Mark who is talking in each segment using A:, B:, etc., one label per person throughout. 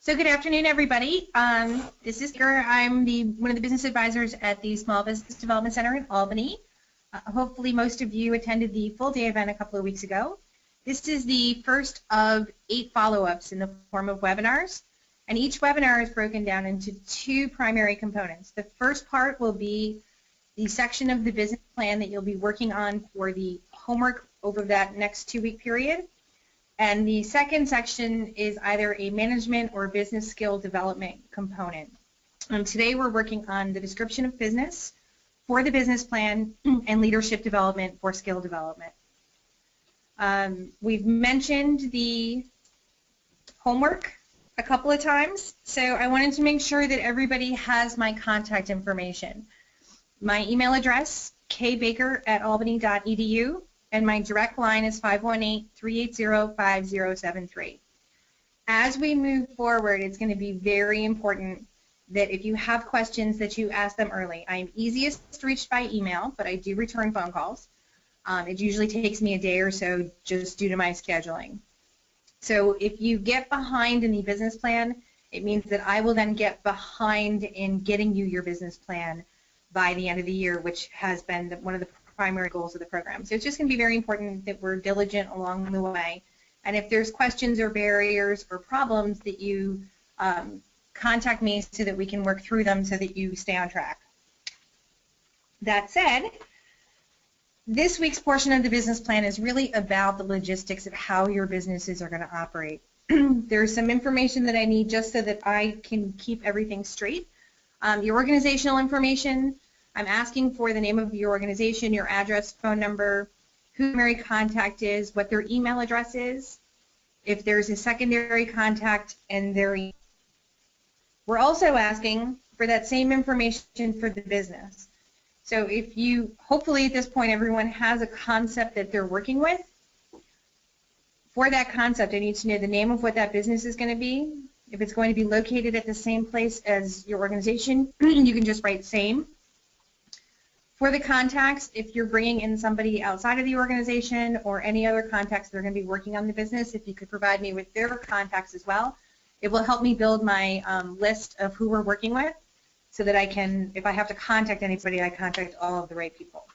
A: So good afternoon, everybody. This is Sarah. I'm one of the business advisors at the Small Business Development Center in Albany. Hopefully most of you attended the full day event a couple of weeks ago. This is the first of 8 follow-ups in the form of webinars, and each webinar is broken down into 2 primary components. The first part will be the section of the business plan that you'll be working on for the homework over that next 2-week period. And the second section is either a management or business skill development component. Today we're working on the description of business for the business plan and leadership development for skill development. We've mentioned the homework a couple of times, so I wanted to make sure that everybody has my contact information. My email address, kbaker@albany.edu. and my direct line is 518-380-5073. As we move forward, it's going to be very important that if you have questions that you ask them early. I am easiest reached by email, but I do return phone calls. It usually takes me a day or so just due to my scheduling. So if you get behind in the business plan, it means that I will then get behind in getting you your business plan by the end of the year, which has been one of the primary goals of the program. So it's just going to be very important that we're diligent along the way. And if there's questions or barriers or problems, that you contact me so that we can work through them so that you stay on track. That said, this week's portion of the business plan is really about the logistics of how your businesses are going to operate. There's some information that I need just so that I can keep everything straight. Your organizational information, I'm asking for the name of your organization, your address, phone number, who the primary contact is, what their email address is, if there's a secondary contact, and their email. We're also asking for that same information for the business. So if you, hopefully at this point everyone has a concept that they're working with. For that concept, I need to know the name of what that business is going to be. If it's going to be located at the same place as your organization, you can just write same. For the contacts, if you're bringing in somebody outside of the organization or any other contacts that are going to be working on the business, if you could provide me with their contacts as well, it will help me build my list of who we're working with so that I can, if I have to contact anybody, I contact all of the right people.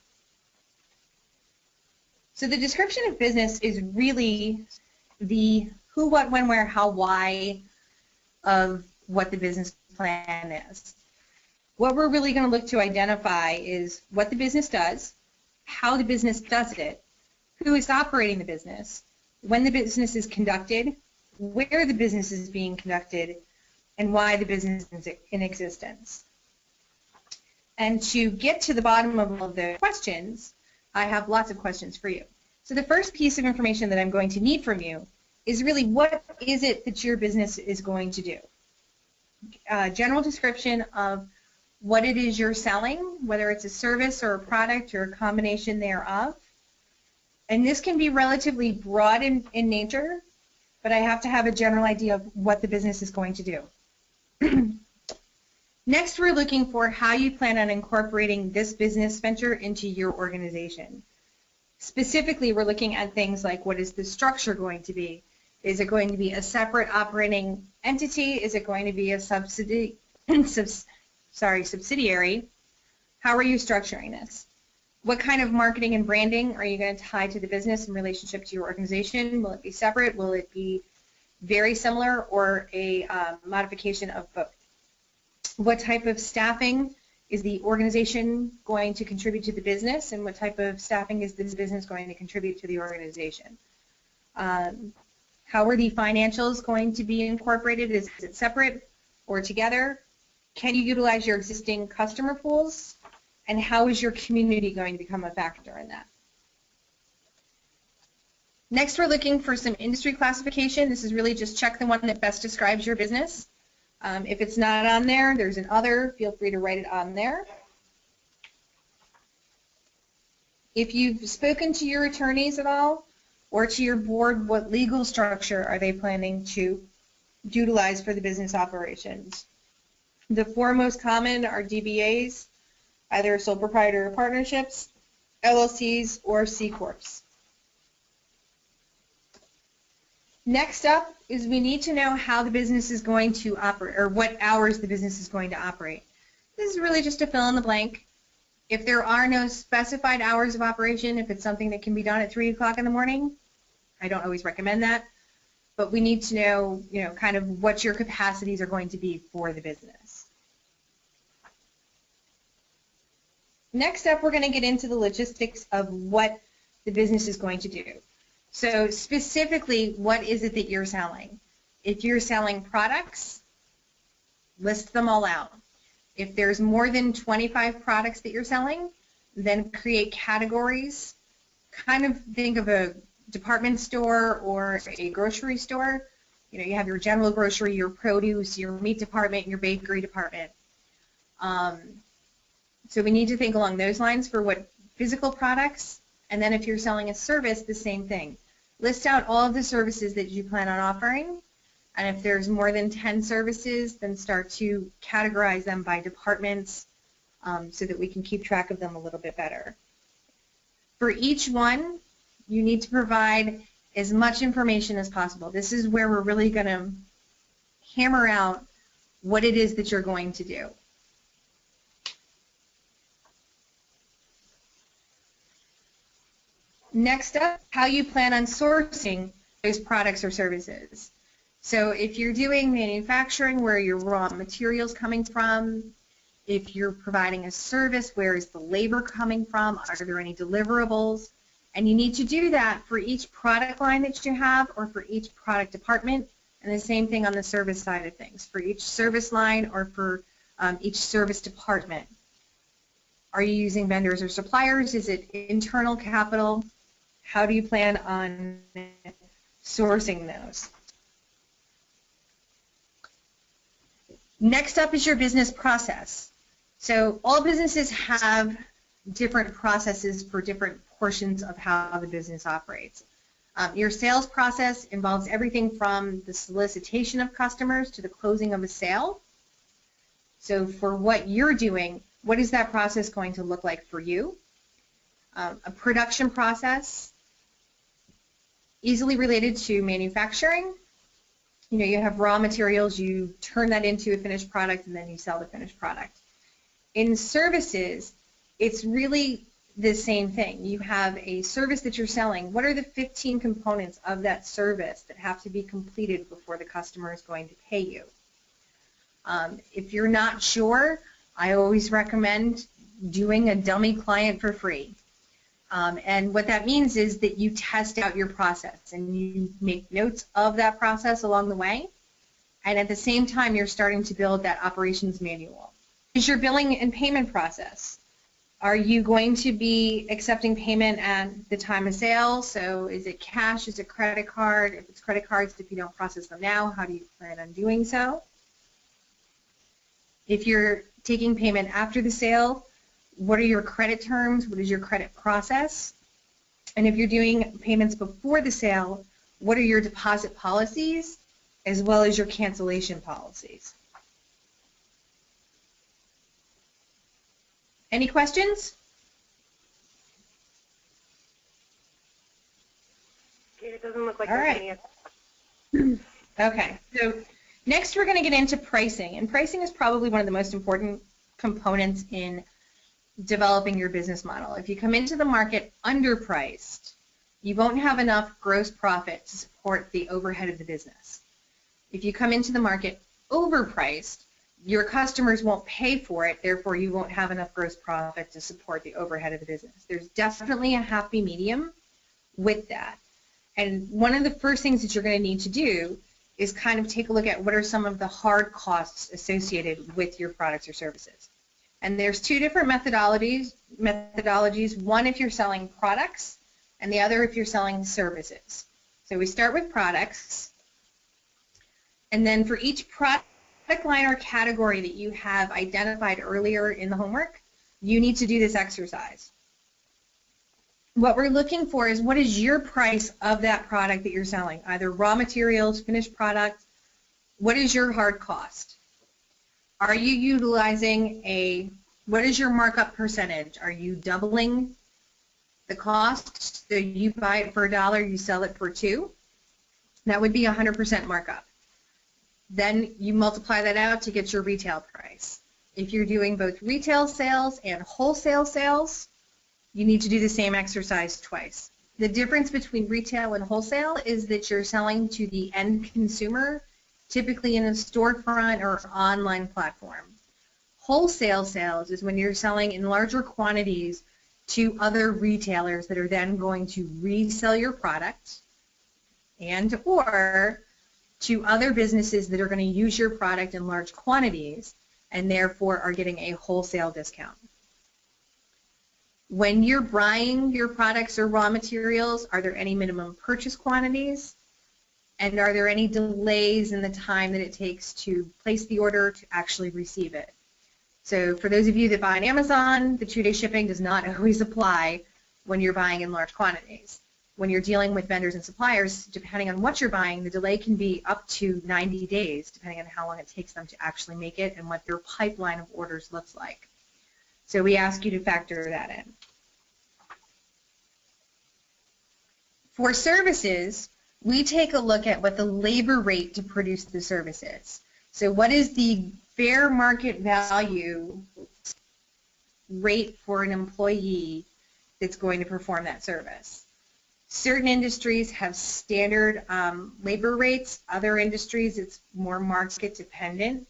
A: So the description of business is really the who, what, when, where, how, why of what the business plan is. What we're really going to look to identify is what the business does, how the business does it, who is operating the business, when the business is conducted, where the business is being conducted, and why the business is in existence. And to get to the bottom of all of the questions, I have lots of questions for you. So the first piece of information that I'm going to need from you is really what is it that your business is going to do. General description of what it is you're selling, whether it's a service or a product or a combination thereof. And this can be relatively broad in nature, but I have to have a general idea of what the business is going to do. Next, we're looking for how you plan on incorporating this business venture into your organization. Specifically, we're looking at things like, what is the structure going to be? Is it going to be a separate operating entity? Is it going to be a subsidiary? How are you structuring this? What kind of marketing and branding are you going to tie to the business in relationship to your organization? Will it be separate? Will it be very similar, or a modification of both? What type of staffing is the organization going to contribute to the business, and what type of staffing is this business going to contribute to the organization? How are the financials going to be incorporated? Is it separate or together? Can you utilize your existing customer pools? And how is your community going to become a factor in that? Next, we're looking for some industry classification. This is really just check the one that best describes your business. If it's not on there, there's an other. Feel free to write it on there. If you've spoken to your attorneys at all or to your board, what legal structure are they planning to utilize for the business operations? The 4 most common are DBAs, either sole proprietor partnerships, LLCs, or C Corps. Next up is we need to know how the business is going to operate, or what hours the business is going to operate. This is really just a fill in the blank. If there are no specified hours of operation, if it's something that can be done at 3 o'clock in the morning, I don't always recommend that, but we need to know, kind of what your capacities are going to be for the business. Next up, we're going to get into the logistics of what the business is going to do. So specifically, what is it that you're selling? If you're selling products, list them all out. If there's more than 25 products that you're selling, then create categories. Kind of think of a department store or a grocery store. You have your general grocery, your produce, your meat department, your bakery department. So we need to think along those lines for what physical products, and then if you're selling a service, the same thing. List out all of the services that you plan on offering, and if there's more than 10 services, then start to categorize them by departments so that we can keep track of them a little bit better. For each one, you need to provide as much information as possible. This is where we're really going to hammer out what it is that you're going to do. Next up, how you plan on sourcing those products or services. So if you're doing manufacturing, where are your raw materials coming from? If you're providing a service, where is the labor coming from? Are there any deliverables? And you need to do that for each product line that you have or for each product department, and the same thing on the service side of things, for each service line or for each service department. Are you using vendors or suppliers? Is it internal capital? How do you plan on sourcing those? Next up is your business process. So all businesses have different processes for different portions of how the business operates. Your sales process involves everything from the solicitation of customers to the closing of a sale. So for what you're doing, what is that process going to look like for you? A production process, easily related to manufacturing. You have raw materials, you turn that into a finished product, and then you sell the finished product. In services, it's really the same thing. You have a service that you're selling. What are the 15 components of that service that have to be completed before the customer is going to pay you? If you're not sure, I always recommend doing a dummy client for free. And what that means is that you test out your process and you make notes of that process along the way, and at the same time you're starting to build that operations manual. Is your billing and payment process? Are you going to be accepting payment at the time of sale? So is it cash? Is it credit card? If it's credit cards, if you don't process them now, how do you plan on doing so? If you're taking payment after the sale, what are your credit terms? What is your credit process? And if you're doing payments before the sale, what are your deposit policies as well as your cancellation policies? Any questions?
B: It doesn't look like
A: All
B: there's
A: right.
B: any.
A: Okay, so next we're going to get into pricing, and pricing is probably one of the most important components in developing your business model. If you come into the market underpriced, you won't have enough gross profit to support the overhead of the business. If you come into the market overpriced, your customers won't pay for it, therefore you won't have enough gross profit to support the overhead of the business. There's definitely a happy medium with that. And one of the first things that you're going to need to do is kind of take a look at what are some of the hard costs associated with your products or services. And there's two different methodologies. One if you're selling products, and the other if you're selling services. So we start with products, and then for each product line or category that you have identified earlier in the homework, you need to do this exercise. What we're looking for is what is your price of that product that you're selling, either raw materials, finished product. What is your hard cost? Are you utilizing what is your markup percentage? Are you doubling the cost? So you buy it for $1, you sell it for $2? That would be 100% markup. Then you multiply that out to get your retail price. If you're doing both retail sales and wholesale sales, you need to do the same exercise twice. The difference between retail and wholesale is that you're selling to the end consumer, typically in a storefront or online platform. Wholesale sales is when you're selling in larger quantities to other retailers that are then going to resell your product, and or to other businesses that are going to use your product in large quantities and therefore are getting a wholesale discount. When you're buying your products or raw materials, are there any minimum purchase quantities? And are there any delays in the time that it takes to place the order to actually receive it? So for those of you that buy on Amazon, the 2-day shipping does not always apply when you're buying in large quantities. When you're dealing with vendors and suppliers, depending on what you're buying, the delay can be up to 90 days, depending on how long it takes them to actually make it and what their pipeline of orders looks like. So we ask you to factor that in. For services, we take a look at what the labor rate to produce the service is. So what is the fair market value rate for an employee that's going to perform that service? Certain industries have standard labor rates. Other industries, it's more market dependent,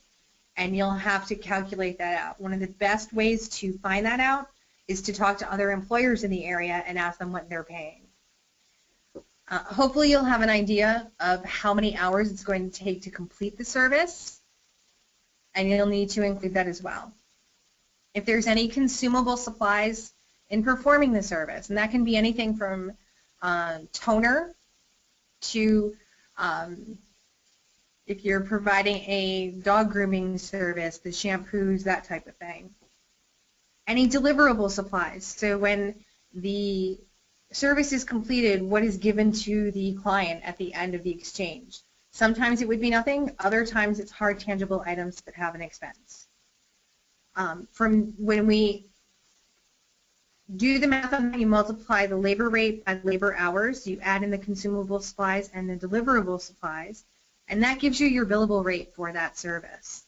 A: and you'll have to calculate that out. One of the best ways to find that out is to talk to other employers in the area and ask them what they're paying. Hopefully you'll have an idea of how many hours it's going to take to complete the service, and you'll need to include that as well. If there's any consumable supplies in performing the service, and that can be anything from toner to if you're providing a dog grooming service, the shampoos, that type of thing. Any deliverable supplies. So when the service is completed, what is given to the client at the end of the exchange? Sometimes it would be nothing. Other times it's hard, tangible items that have an expense. From when we do the math on that, you multiply the labor rate by labor hours, you add in the consumable supplies and the deliverable supplies, and that gives you your billable rate for that service.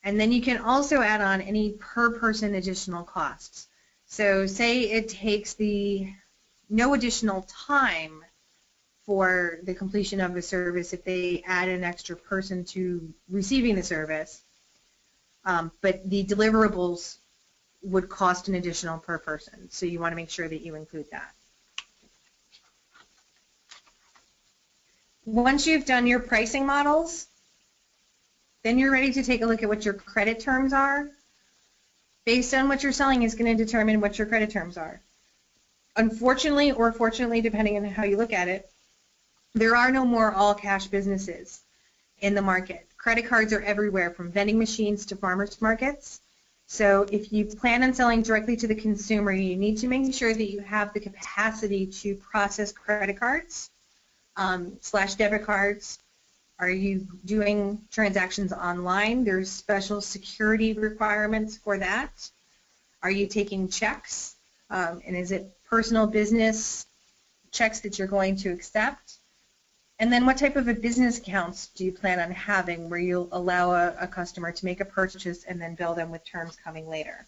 A: And then you can also add on any per person additional costs. So say it takes no additional time for the completion of the service if they add an extra person to receiving the service, but the deliverables would cost an additional per person. So you want to make sure that you include that. Once you've done your pricing models, then you're ready to take a look at what your credit terms are. Based on what you're selling is going to determine what your credit terms are. Unfortunately, or fortunately, depending on how you look at it, there are no more all-cash businesses in the market. Credit cards are everywhere, from vending machines to farmers markets. So if you plan on selling directly to the consumer, you need to make sure that you have the capacity to process credit cards / debit cards. Are you doing transactions online? There's special security requirements for that. Are you taking checks? And is it personal business checks that you're going to accept? And then what type of a business accounts do you plan on having where you'll allow a customer to make a purchase and then bill them with terms coming later?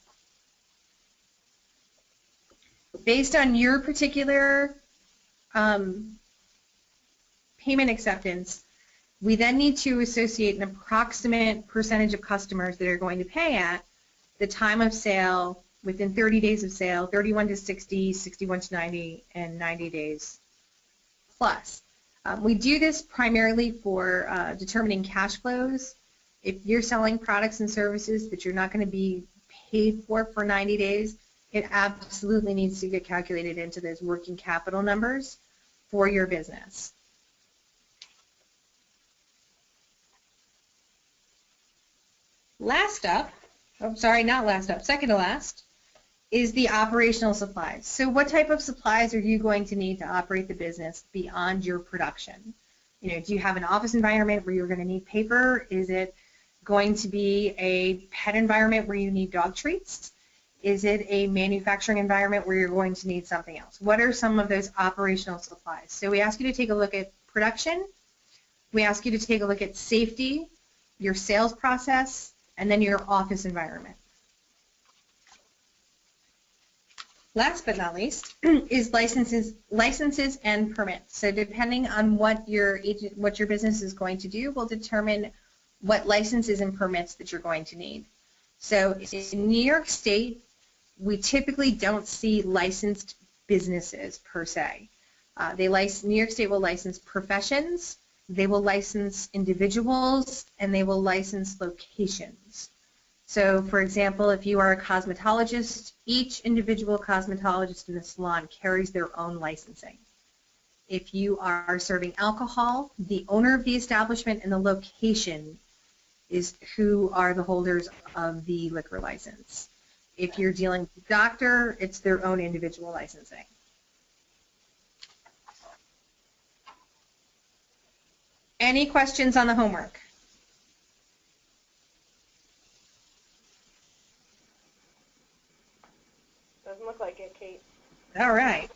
A: Based on your particular payment acceptance, we then need to associate an approximate percentage of customers that are going to pay at the time of sale within 30 days of sale, 31 to 60, 61 to 90, and 90 days plus. We do this primarily for determining cash flows. If you're selling products and services that you're not going to be paid for 90 days, it absolutely needs to get calculated into those working capital numbers for your business. Last up, oh, sorry, not last up, second to last, is the operational supplies. So what type of supplies are you going to need to operate the business beyond your production? You know, do you have an office environment where you're going to need paper? Is it going to be a pet environment where you need dog treats? Is it a manufacturing environment where you're going to need something else? What are some of those operational supplies? So we ask you to take a look at production We ask you to take a look at safety, your sales process, and then your office environment. Last but not least is licenses and permits. So depending on what your business is going to do will determine what licenses and permits that you're going to need. So in New York State, we typically don't see licensed businesses per se. New York State will license professions, they will license individuals, and they will license locations. So, for example, if you are a cosmetologist, each individual cosmetologist in the salon carries their own licensing. If you are serving alcohol, the owner of the establishment and the location is who are the holders of the liquor license. If you're dealing with a doctor, it's their own individual licensing. Any questions on the homework?
B: Doesn't look like it, Kate.
A: All right.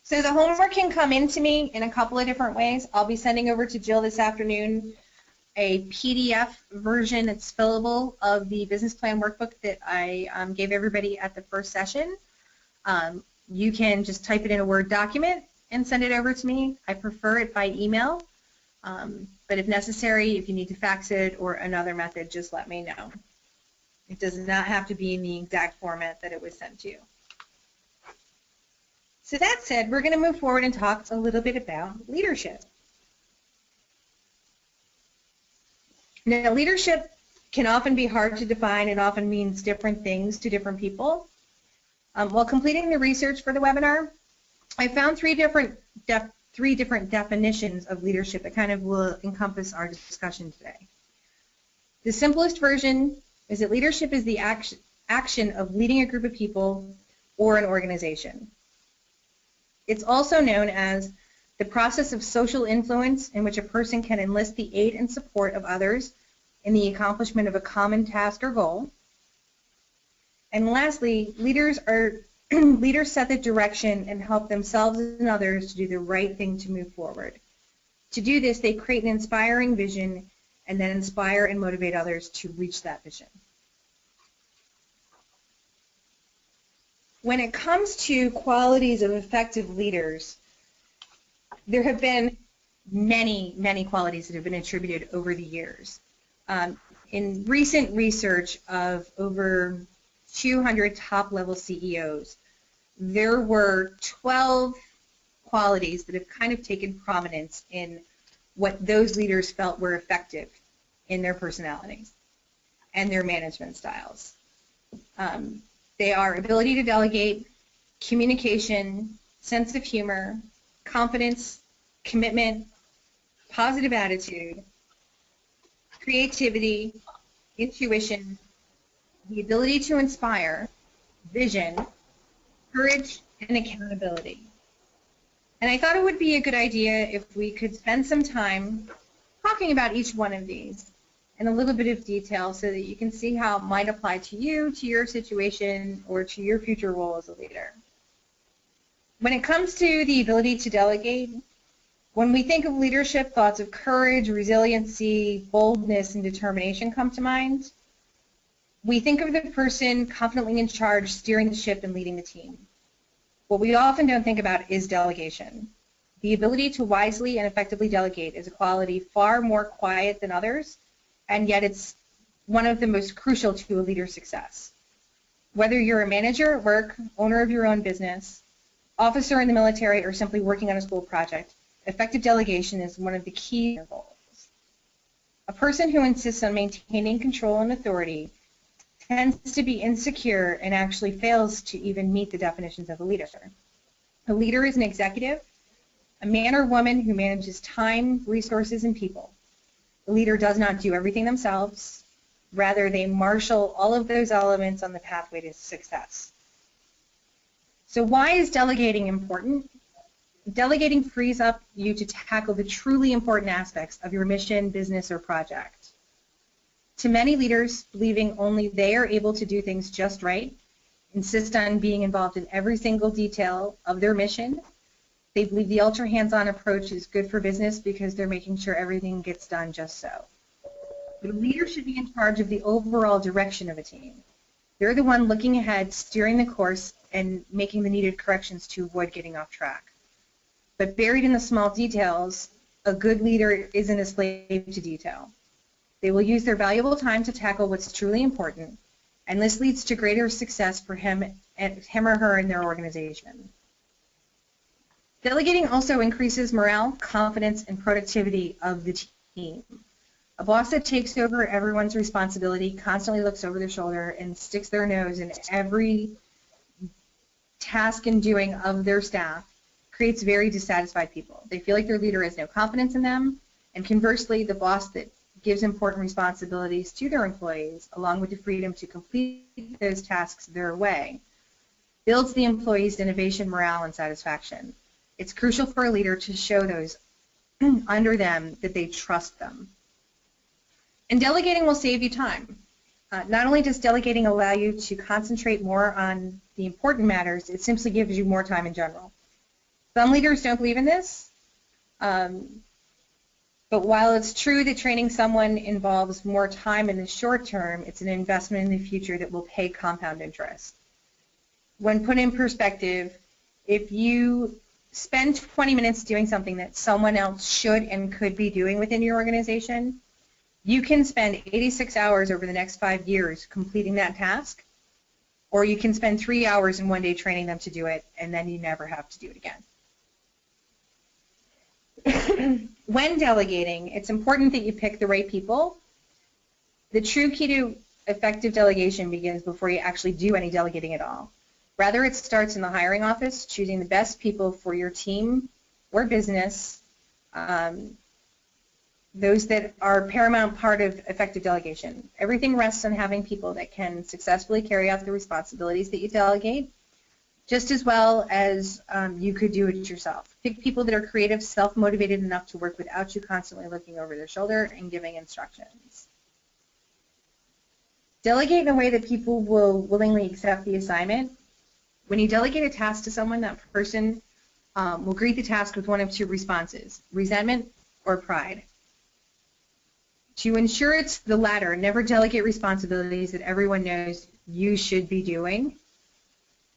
A: So the homework can come into me in a couple of different ways. I'll be sending over to Jill this afternoon a PDF version that's fillable of the business plan workbook that I gave everybody at the first session. You can just type it in a Word document and send it over to me. I prefer it by email, but if necessary, if you need to fax it or another method, just let me know. It does not have to be in the exact format that it was sent to you. So that said, we're going to move forward and talk a little bit about leadership. Now, leadership can often be hard to define and often means different things to different people. While completing the research for the webinar, I found three different definitions of leadership that kind of will encompass our discussion today. The simplest version is that leadership is the action of leading a group of people or an organization. It's also known as the process of social influence in which a person can enlist the aid and support of others in the accomplishment of a common task or goal. And lastly, leaders set the direction and help themselves and others to do the right thing to move forward. To do this, they create an inspiring vision and then inspire and motivate others to reach that vision. When it comes to qualities of effective leaders, there have been many, many qualities that have been attributed over the years. In recent research of over 200 top-level CEOs, there were 12 qualities that have kind of taken prominence in what those leaders felt were effective in their personalities and their management styles. They are ability to delegate, communication, sense of humor, confidence, commitment, positive attitude, creativity, intuition, the ability to inspire, vision, courage, and accountability. And I thought it would be a good idea if we could spend some time talking about each one of these in a little bit of detail so that you can see how it might apply to you, to your situation, or to your future role as a leader. When it comes to the ability to delegate, when we think of leadership, thoughts of courage, resiliency, boldness, and determination come to mind. We think of the person confidently in charge, steering the ship and leading the team. What we often don't think about is delegation. The ability to wisely and effectively delegate is a quality far more quiet than others, and yet it's one of the most crucial to a leader's success. Whether you're a manager at work, owner of your own business, officer in the military, or simply working on a school project, effective delegation is one of the key goals. A person who insists on maintaining control and authority tends to be insecure and actually fails to even meet the definitions of a leader. A leader is an executive, a man or woman who manages time, resources, and people. The leader does not do everything themselves. Rather, they marshal all of those elements on the pathway to success. So why is delegating important? Delegating frees up you to tackle the truly important aspects of your mission, business, or project. To many leaders, believing only they are able to do things just right, insist on being involved in every single detail of their mission, They believe the ultra hands-on approach is good for business because they're making sure everything gets done just so. But a leader should be in charge of the overall direction of a team. They're the one looking ahead, steering the course, and making the needed corrections to avoid getting off track. But buried in the small details, a good leader isn't a slave to detail. They will use their valuable time to tackle what's truly important, and this leads to greater success for him or her in their organization. Delegating also increases morale, confidence, and productivity of the team. A boss that takes over everyone's responsibility, constantly looks over their shoulder, and sticks their nose in every task and doing of their staff creates very dissatisfied people. They feel like their leader has no confidence in them, and conversely, the boss that gives important responsibilities to their employees, along with the freedom to complete those tasks their way, builds the employees' innovation, morale, and satisfaction. It's crucial for a leader to show those under them that they trust them. And delegating will save you time. Not only does delegating allow you to concentrate more on the important matters, it simply gives you more time in general. Some leaders don't believe in this, but while it's true that training someone involves more time in the short term, it's an investment in the future that will pay compound interest. When put in perspective, if you spend 20 minutes doing something that someone else should and could be doing within your organization, you can spend 86 hours over the next 5 years completing that task, or you can spend 3 hours in one day training them to do it, and then you never have to do it again. When delegating, it's important that you pick the right people. The true key to effective delegation begins before you actually do any delegating at all. Rather, it starts in the hiring office, choosing the best people for your team or business, those that are paramount part of effective delegation. Everything rests on having people that can successfully carry out the responsibilities that you delegate, just as well as you could do it yourself. Pick people that are creative, self-motivated enough to work without you constantly looking over their shoulder and giving instructions. Delegate in a way that people will willingly accept the assignment. When you delegate a task to someone, that person will greet the task with one of two responses: resentment or pride. To ensure it's the latter, never delegate responsibilities that everyone knows you should be doing.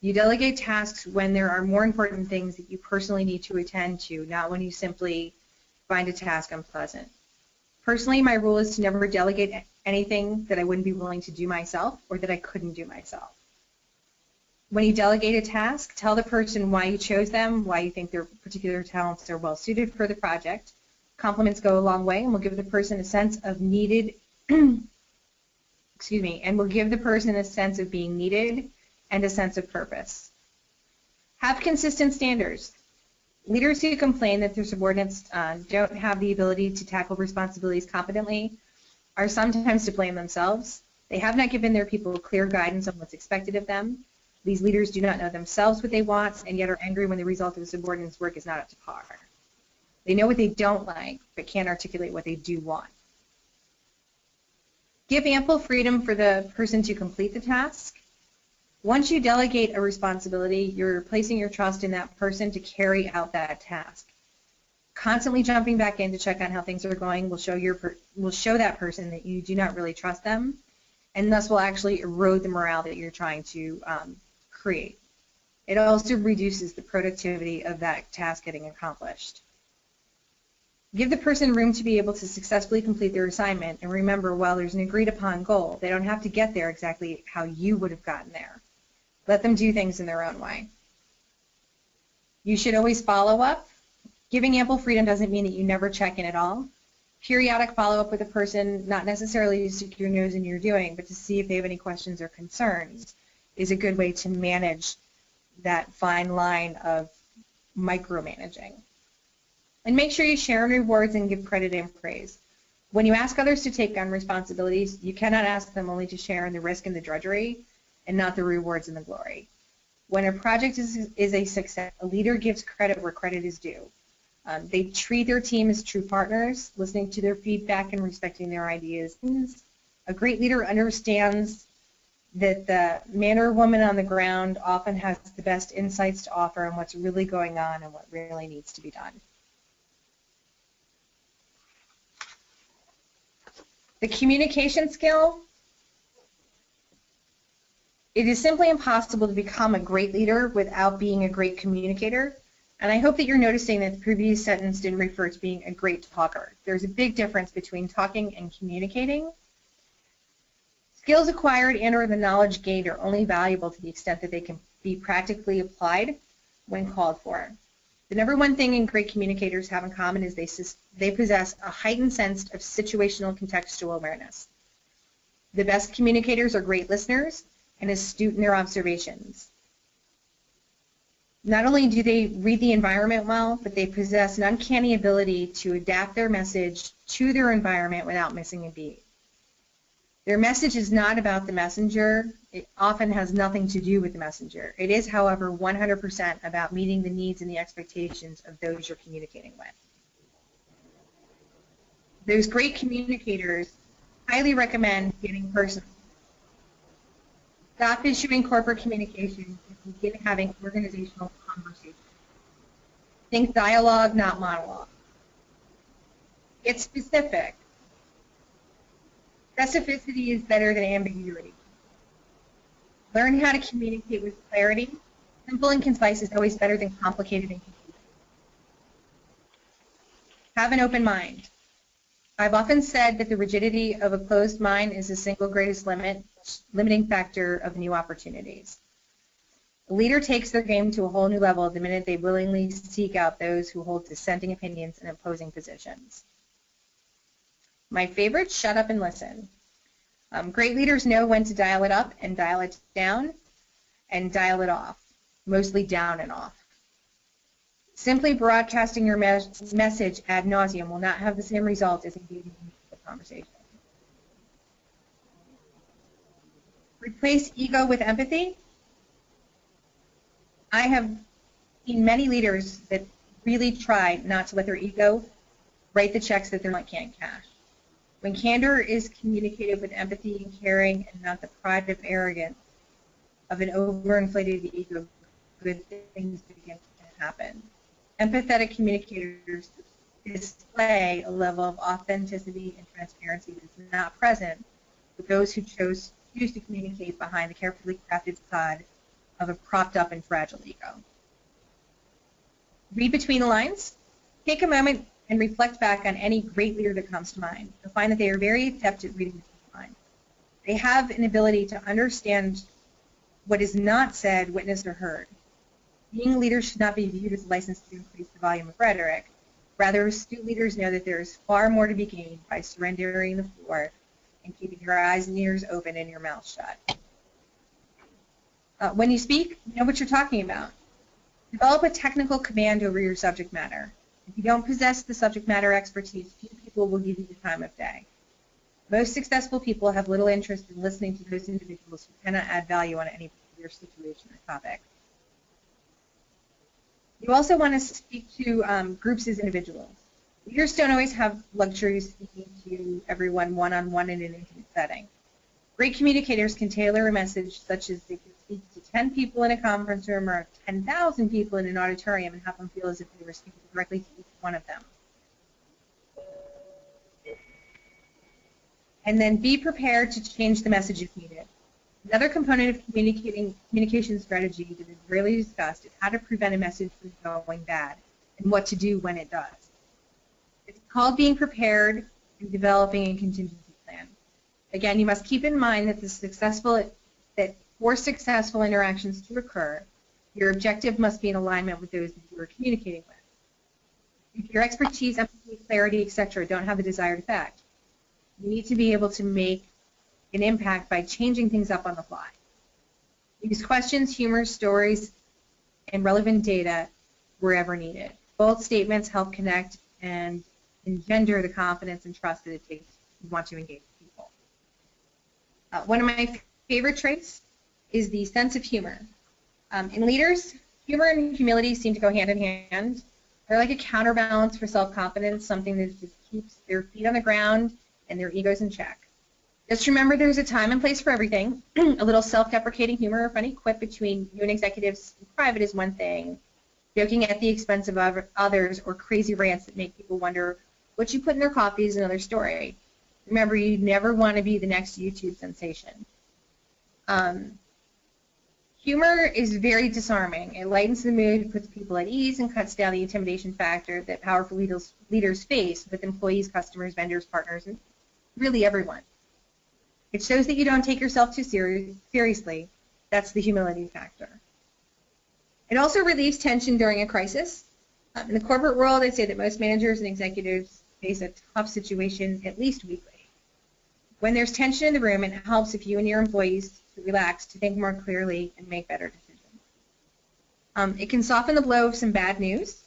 A: You delegate tasks when there are more important things that you personally need to attend to, not when you simply find a task unpleasant. Personally, my rule is to never delegate anything that I wouldn't be willing to do myself or that I couldn't do myself. When you delegate a task, tell the person why you chose them, why you think their particular talents are well suited for the project. Compliments go a long way and will give the person a sense of needed, and will give the person a sense of being needed and a sense of purpose. Have consistent standards. Leaders who complain that their subordinates don't have the ability to tackle responsibilities competently are sometimes to blame themselves. They have not given their people clear guidance on what's expected of them. These leaders do not know themselves what they want and yet are angry when the result of the subordinate's work is not up to par. They know what they don't like, but can't articulate what they do want. Give ample freedom for the person to complete the task. Once you delegate a responsibility, you're placing your trust in that person to carry out that task. Constantly jumping back in to check on how things are going will show that person that you do not really trust them, and thus will actually erode the morale that you're trying to create. It also reduces the productivity of that task getting accomplished. Give the person room to be able to successfully complete their assignment, and remember, while there's an agreed upon goal, they don't have to get there exactly how you would have gotten there. Let them do things in their own way. You should always follow up. Giving ample freedom doesn't mean that you never check in at all. Periodic follow-up with a person, not necessarily to stick your nose in your doing, but to see if they have any questions or concerns, is a good way to manage that fine line of micromanaging. And make sure you share rewards and give credit and praise. When you ask others to take on responsibilities, you cannot ask them only to share in the risk and the drudgery, and not the rewards and the glory. When a project is a success, a leader gives credit where credit is due. They treat their team as true partners, listening to their feedback and respecting their ideas. A great leader understands that the man or woman on the ground often has the best insights to offer on what's really going on and what really needs to be done. The communication skill, it is simply impossible to become a great leader without being a great communicator. And I hope that you're noticing that the previous sentence didn't refer to being a great talker. There's a big difference between talking and communicating. Skills acquired and or the knowledge gained are only valuable to the extent that they can be practically applied when called for. The number one thing great communicators have in common is they possess a heightened sense of situational contextual awareness. The best communicators are great listeners and astute in their observations. Not only do they read the environment well, but they possess an uncanny ability to adapt their message to their environment without missing a beat. Their message is not about the messenger. It often has nothing to do with the messenger. It is, however, 100% about meeting the needs and the expectations of those you're communicating with. Those great communicators highly recommend getting personal. Stop issuing corporate communications and begin having organizational conversations. Think dialogue, not monologue. Get specific. Specificity is better than ambiguity. Learn how to communicate with clarity. Simple and concise is always better than complicated and confusing. Have an open mind. I've often said that the rigidity of a closed mind is the single greatest limiting factor of new opportunities. A leader takes their game to a whole new level the minute they willingly seek out those who hold dissenting opinions and opposing positions. My favorite, shut up and listen. Great leaders know when to dial it up and dial it down and dial it off, mostly down and off. Simply broadcasting your message ad nauseum will not have the same result as engaging in the conversation. Replace ego with empathy. I have seen many leaders that really try not to let their ego write the checks that they can't cash. When candor is communicated with empathy and caring and not the pride of arrogance of an overinflated ego, good things begin to happen. Empathetic communicators display a level of authenticity and transparency that is not present with those who choose to communicate behind the carefully crafted facade of a propped up and fragile ego. Read between the lines. Take a moment and reflect back on any great leader that comes to mind. You'll find that they are very adept at reading between the lines. They have an ability to understand what is not said, witnessed, or heard. Being a leader should not be viewed as a license to increase the volume of rhetoric. Rather, astute leaders know that there is far more to be gained by surrendering the floor and keeping your eyes and ears open and your mouth shut. When you speak, know what you're talking about. Develop a technical command over your subject matter. If you don't possess the subject matter expertise, few people will give you the time of day. Most successful people have little interest in listening to those individuals who cannot add value on any particular situation or topic. You also want to speak to groups as individuals. Leaders don't always have luxury of speaking to everyone one-on-one in an intimate setting. Great communicators can tailor a message such as they can speak to 10 people in a conference room or 10,000 people in an auditorium and have them feel as if they were speaking directly to each one of them. And then be prepared to change the message if needed. Another component of communication strategy that is rarely discussed is how to prevent a message from going bad and what to do when it does. It's called being prepared and developing a contingency plan. Again, you must keep in mind that for successful interactions to occur, your objective must be in alignment with those that you are communicating with. If your expertise, empathy, clarity, etc. don't have the desired effect, you need to be able to make an impact by changing things up on the fly. Use questions, humor, stories, and relevant data wherever needed. Both statements help connect and engender the confidence and trust that it takes to want to engage with people. One of my favorite traits is the sense of humor. In leaders, humor and humility seem to go hand in hand. They're like a counterbalance for self-confidence, something that just keeps their feet on the ground and their egos in check. Just remember there's a time and place for everything. A little self-deprecating humor or funny quip between you and executives in private is one thing. Joking at the expense of others or crazy rants that make people wonder what you put in their coffee is another story. Remember, you never want to be the next YouTube sensation. Humor is very disarming. It lightens the mood, puts people at ease, and cuts down the intimidation factor that powerful leaders face with employees, customers, vendors, partners, and really everyone. It shows that you don't take yourself too seriously. That's the humility factor. It also relieves tension during a crisis. In the corporate world, I'd say that most managers and executives face a tough situation at least weekly. When there's tension in the room, it helps if you and your employees to relax, to think more clearly, and make better decisions. It can soften the blow of some bad news.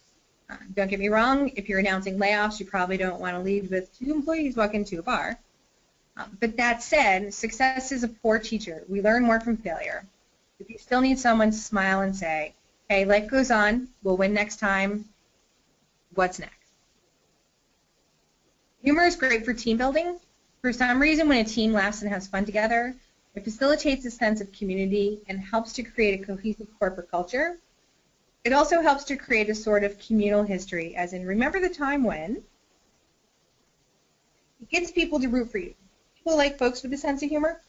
A: Don't get me wrong, if you're announcing layoffs, you probably don't want to leave with 2 employees walking into a bar. But that said, success is a poor teacher. We learn more from failure. If you still need someone to smile and say, hey, life goes on, we'll win next time, what's next? Humor is great for team building. For some reason, when a team laughs and has fun together, it facilitates a sense of community and helps to create a cohesive corporate culture. It also helps to create a sort of communal history, as in, remember the time when? It gets people to root for you. People like folks with a sense of humor.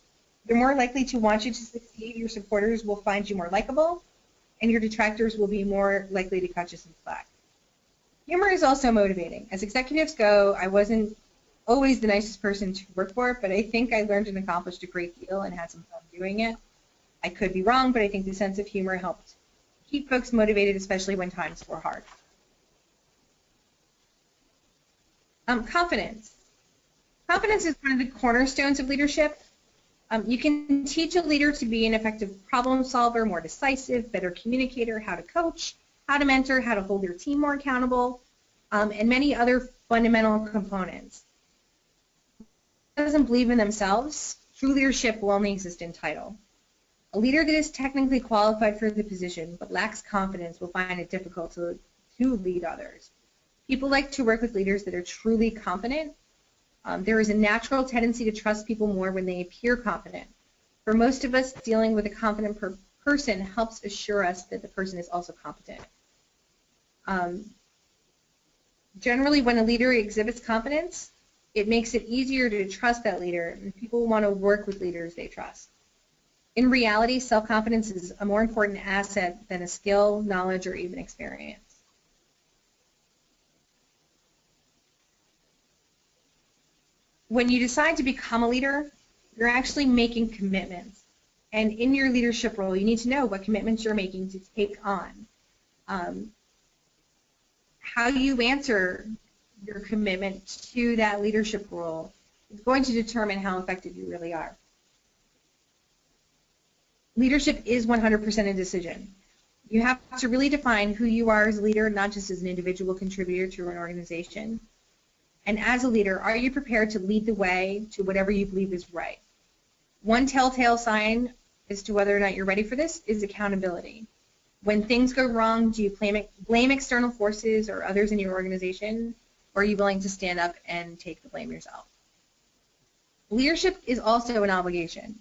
A: They're more likely to want you to succeed. Your supporters will find you more likable, and your detractors will be more likely to cut you some slack. Humor is also motivating. As executives go, I wasn't always the nicest person to work for, but I think I learned and accomplished a great deal and had some fun doing it. I could be wrong, but I think the sense of humor helped keep folks motivated, especially when times were hard. Confidence. Confidence is one of the cornerstones of leadership. You can teach a leader to be an effective problem solver, more decisive, better communicator, how to coach, how to mentor, how to hold their team more accountable, and many other fundamental components. Doesn't believe in themselves, true leadership will only exist in title. A leader that is technically qualified for the position but lacks confidence will find it difficult to lead others. People like to work with leaders that are truly confident. There is a natural tendency to trust people more when they appear confident. For most of us, dealing with a confident person helps assure us that the person is also competent. Generally, when a leader exhibits confidence, it makes it easier to trust that leader, and people want to work with leaders they trust. In reality, self-confidence is a more important asset than a skill, knowledge, or even experience. When you decide to become a leader, you're actually making commitments. And in your leadership role, you need to know what commitments you're making to take on. How you answer your commitment to that leadership role is going to determine how effective you really are. Leadership is 100% a decision. You have to really define who you are as a leader, not just as an individual contributor to an organization. And as a leader, are you prepared to lead the way to whatever you believe is right? One telltale sign as to whether or not you're ready for this is accountability. When things go wrong, do you blame external forces or others in your organization, or are you willing to stand up and take the blame yourself? Leadership is also an obligation.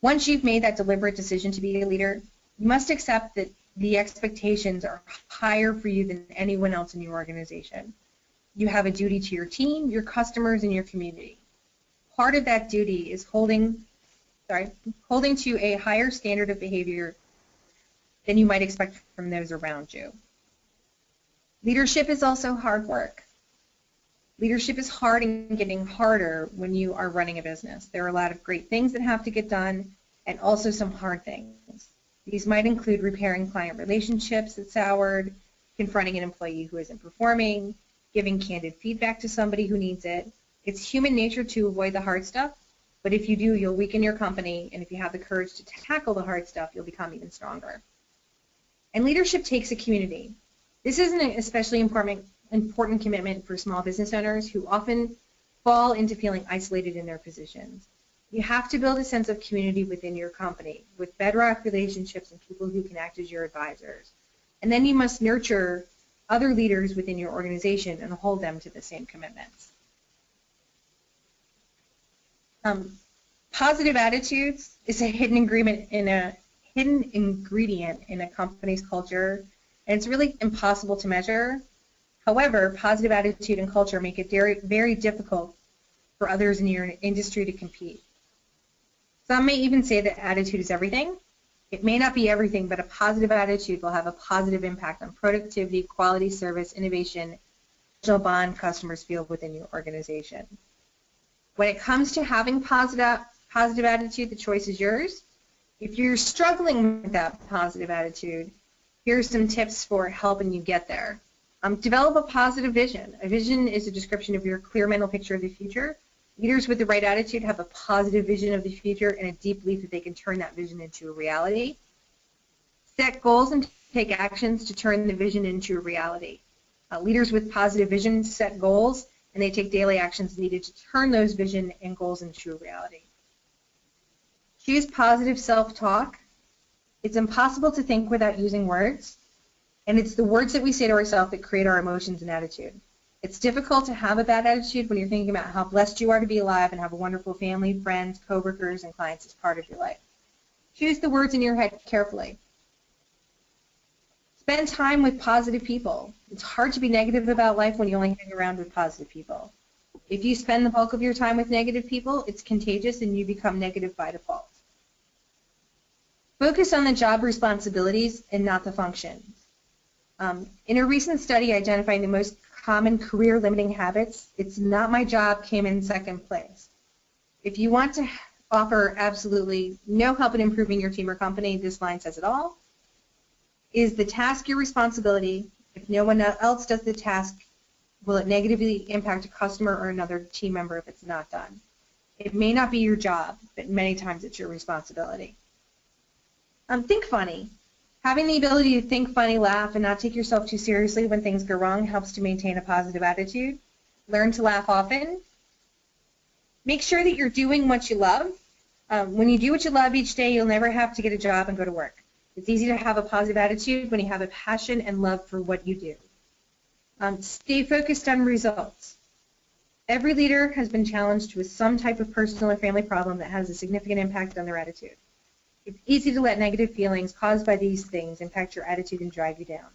A: Once you've made that deliberate decision to be a leader, you must accept that the expectations are higher for you than anyone else in your organization. You have a duty to your team, your customers, and your community. Part of that duty is holding to a higher standard of behavior than you might expect from those around you. Leadership is also hard work. Leadership is hard and getting harder when you are running a business. There are a lot of great things that have to get done and also some hard things. These might include repairing client relationships that soured, confronting an employee who isn't performing, giving candid feedback to somebody who needs it. It's human nature to avoid the hard stuff, but if you do, you'll weaken your company, and if you have the courage to tackle the hard stuff, you'll become even stronger. And leadership takes a community. This is an especially important commitment for small business owners who often fall into feeling isolated in their positions. You have to build a sense of community within your company with bedrock relationships and people who can act as your advisors. And then you must nurture other leaders within your organization and hold them to the same commitments. Positive attitudes is a hidden ingredient in a company's culture, and it's really impossible to measure. However, positive attitude and culture make it very, very difficult for others in your industry to compete. Some may even say that attitude is everything. It may not be everything, but a positive attitude will have a positive impact on productivity, quality, service, innovation, emotional bond customers feel within your organization. When it comes to having positive attitude, the choice is yours. If you're struggling with that positive attitude, here's some tips for helping you get there. Develop a positive vision. A vision is a description of your clear mental picture of the future. Leaders with the right attitude have a positive vision of the future and a deep belief that they can turn that vision into a reality. Set goals and take actions to turn the vision into a reality. Leaders with positive vision set goals and they take daily actions needed to turn those vision and goals into a reality. Choose positive self-talk. It's impossible to think without using words, and it's the words that we say to ourselves that create our emotions and attitude. It's difficult to have a bad attitude when you're thinking about how blessed you are to be alive and have a wonderful family, friends, coworkers, and clients as part of your life. Choose the words in your head carefully. Spend time with positive people. It's hard to be negative about life when you only hang around with positive people. If you spend the bulk of your time with negative people, it's contagious and you become negative by default. Focus on the job responsibilities and not the functions. In a recent study identifying the most common career-limiting habits, it's not my job came in second place. If you want to offer absolutely no help in improving your team or company, this line says it all. Is the task your responsibility? If no one else does the task, will it negatively impact a customer or another team member if it's not done? It may not be your job, but many times it's your responsibility. Think funny. Having the ability to think funny, laugh, and not take yourself too seriously when things go wrong helps to maintain a positive attitude. Learn to laugh often. Make sure that you're doing what you love. When you do what you love each day, you'll never have to get a job and go to work. It's easy to have a positive attitude when you have a passion and love for what you do. Stay focused on results. Every leader has been challenged with some type of personal or family problem that has a significant impact on their attitude. It's easy to let negative feelings caused by these things impact your attitude and drive you down.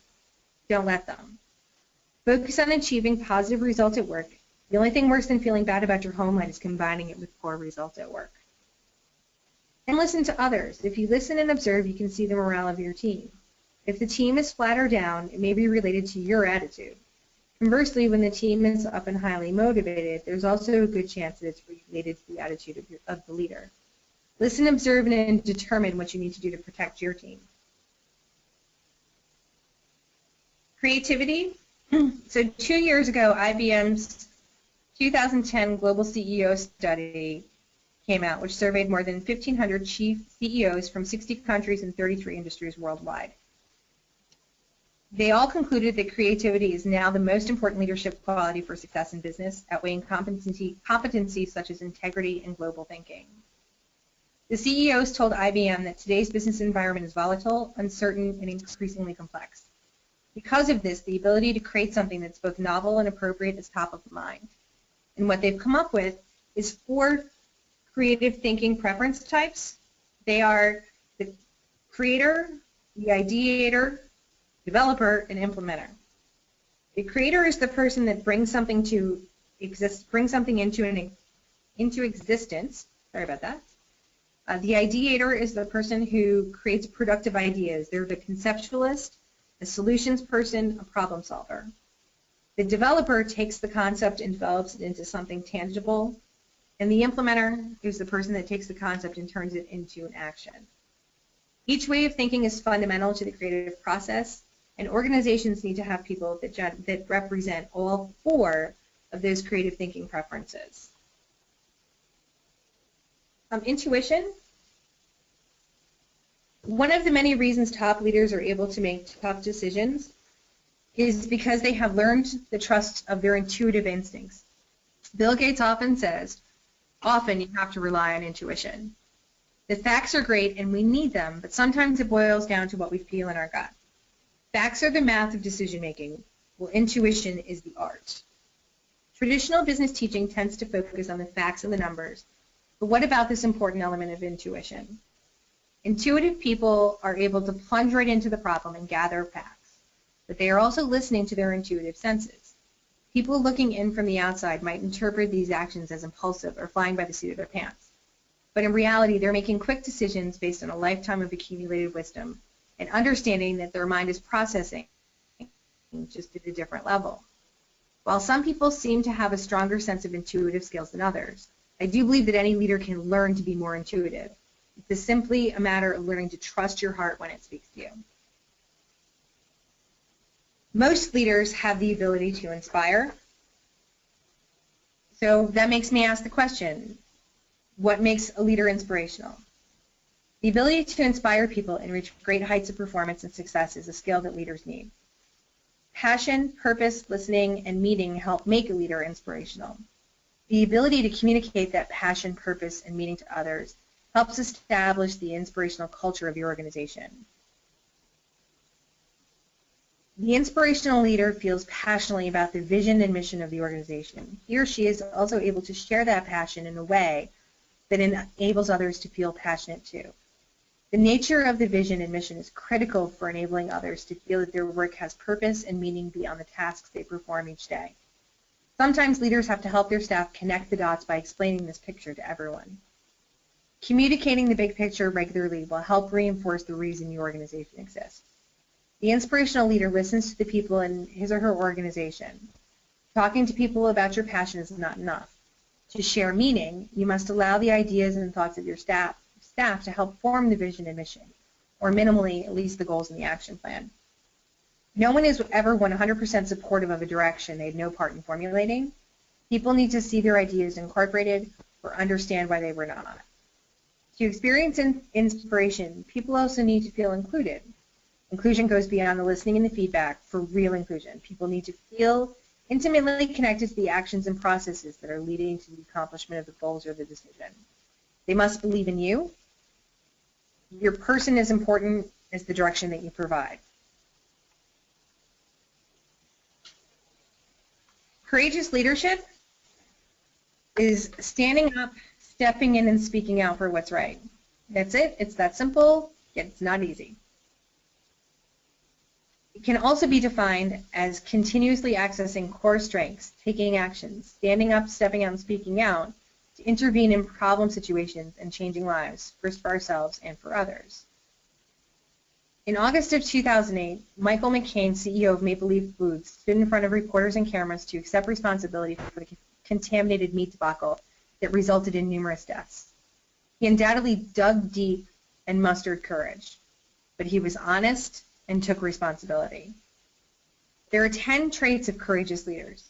A: Don't let them. Focus on achieving positive results at work. The only thing worse than feeling bad about your home life is combining it with poor results at work. And listen to others. If you listen and observe, you can see the morale of your team. If the team is flat or down, it may be related to your attitude. Conversely, when the team is up and highly motivated, there's also a good chance that it's related to the attitude of the leader. Listen, observe, and determine what you need to do to protect your team. Creativity. So 2 years ago, IBM's 2010 Global CEO Study came out, which surveyed more than 1,500 chief CEOs from 60 countries and 33 industries worldwide. They all concluded that creativity is now the most important leadership quality for success in business, outweighing competencies such as integrity and global thinking. The CEOs told IBM that today's business environment is volatile, uncertain, and increasingly complex. Because of this, the ability to create something that's both novel and appropriate is top of mind. And what they've come up with is 4 creative thinking preference types. They are the creator, the ideator, developer, and implementer. The creator is the person that brings something into existence. Sorry about that. The ideator is the person who creates productive ideas. They're the conceptualist, a solutions person, a problem solver. The developer takes the concept and develops it into something tangible, and the implementer is the person that takes the concept and turns it into an action. Each way of thinking is fundamental to the creative process, and organizations need to have people that represent all 4 of those creative thinking preferences. Intuition. One of the many reasons top leaders are able to make tough decisions is because they have learned the trust of their intuitive instincts. Bill Gates often says, often you have to rely on intuition. The facts are great and we need them, but sometimes it boils down to what we feel in our gut. Facts are the math of decision making, while intuition is the art. Traditional business teaching tends to focus on the facts and the numbers, But what about this important element of intuition? Intuitive people are able to plunge right into the problem and gather facts, but they are also listening to their intuitive senses. People looking in from the outside might interpret these actions as impulsive or flying by the seat of their pants. But in reality, they're making quick decisions based on a lifetime of accumulated wisdom and understanding that their mind is processing just at a different level. While some people seem to have a stronger sense of intuitive skills than others, I do believe that any leader can learn to be more intuitive. It's simply a matter of learning to trust your heart when it speaks to you. Most leaders have the ability to inspire. So that makes me ask the question, what makes a leader inspirational? The ability to inspire people and reach great heights of performance and success is a skill that leaders need. Passion, purpose, listening, and meaning help make a leader inspirational. The ability to communicate that passion, purpose, and meaning to others helps establish the inspirational culture of your organization. The inspirational leader feels passionately about the vision and mission of the organization. He or she is also able to share that passion in a way that enables others to feel passionate too. The nature of the vision and mission is critical for enabling others to feel that their work has purpose and meaning beyond the tasks they perform each day. Sometimes leaders have to help their staff connect the dots by explaining this picture to everyone. Communicating the big picture regularly will help reinforce the reason your organization exists. The inspirational leader listens to the people in his or her organization. Talking to people about your passion is not enough. To share meaning, you must allow the ideas and thoughts of your staff to help form the vision and mission, or minimally, at least the goals in the action plan. No one is ever 100% supportive of a direction they had no part in formulating. People need to see their ideas incorporated or understand why they were not. To experience inspiration, people also need to feel included. Inclusion goes beyond the listening and the feedback for real inclusion. People need to feel intimately connected to the actions and processes that are leading to the accomplishment of the goals or the decision. They must believe in you. Your person is important as the direction that you provide. Courageous leadership is standing up, stepping in, and speaking out for what's right. That's it. It's that simple, yet it's not easy. It can also be defined as continuously accessing core strengths, taking actions, standing up, stepping out, and speaking out to intervene in problem situations and changing lives, first for ourselves and for others. In August of 2008, Michael McCain, CEO of Maple Leaf Foods, stood in front of reporters and cameras to accept responsibility for the contaminated meat debacle that resulted in numerous deaths. He undoubtedly dug deep and mustered courage, but he was honest and took responsibility. There are 10 traits of courageous leaders.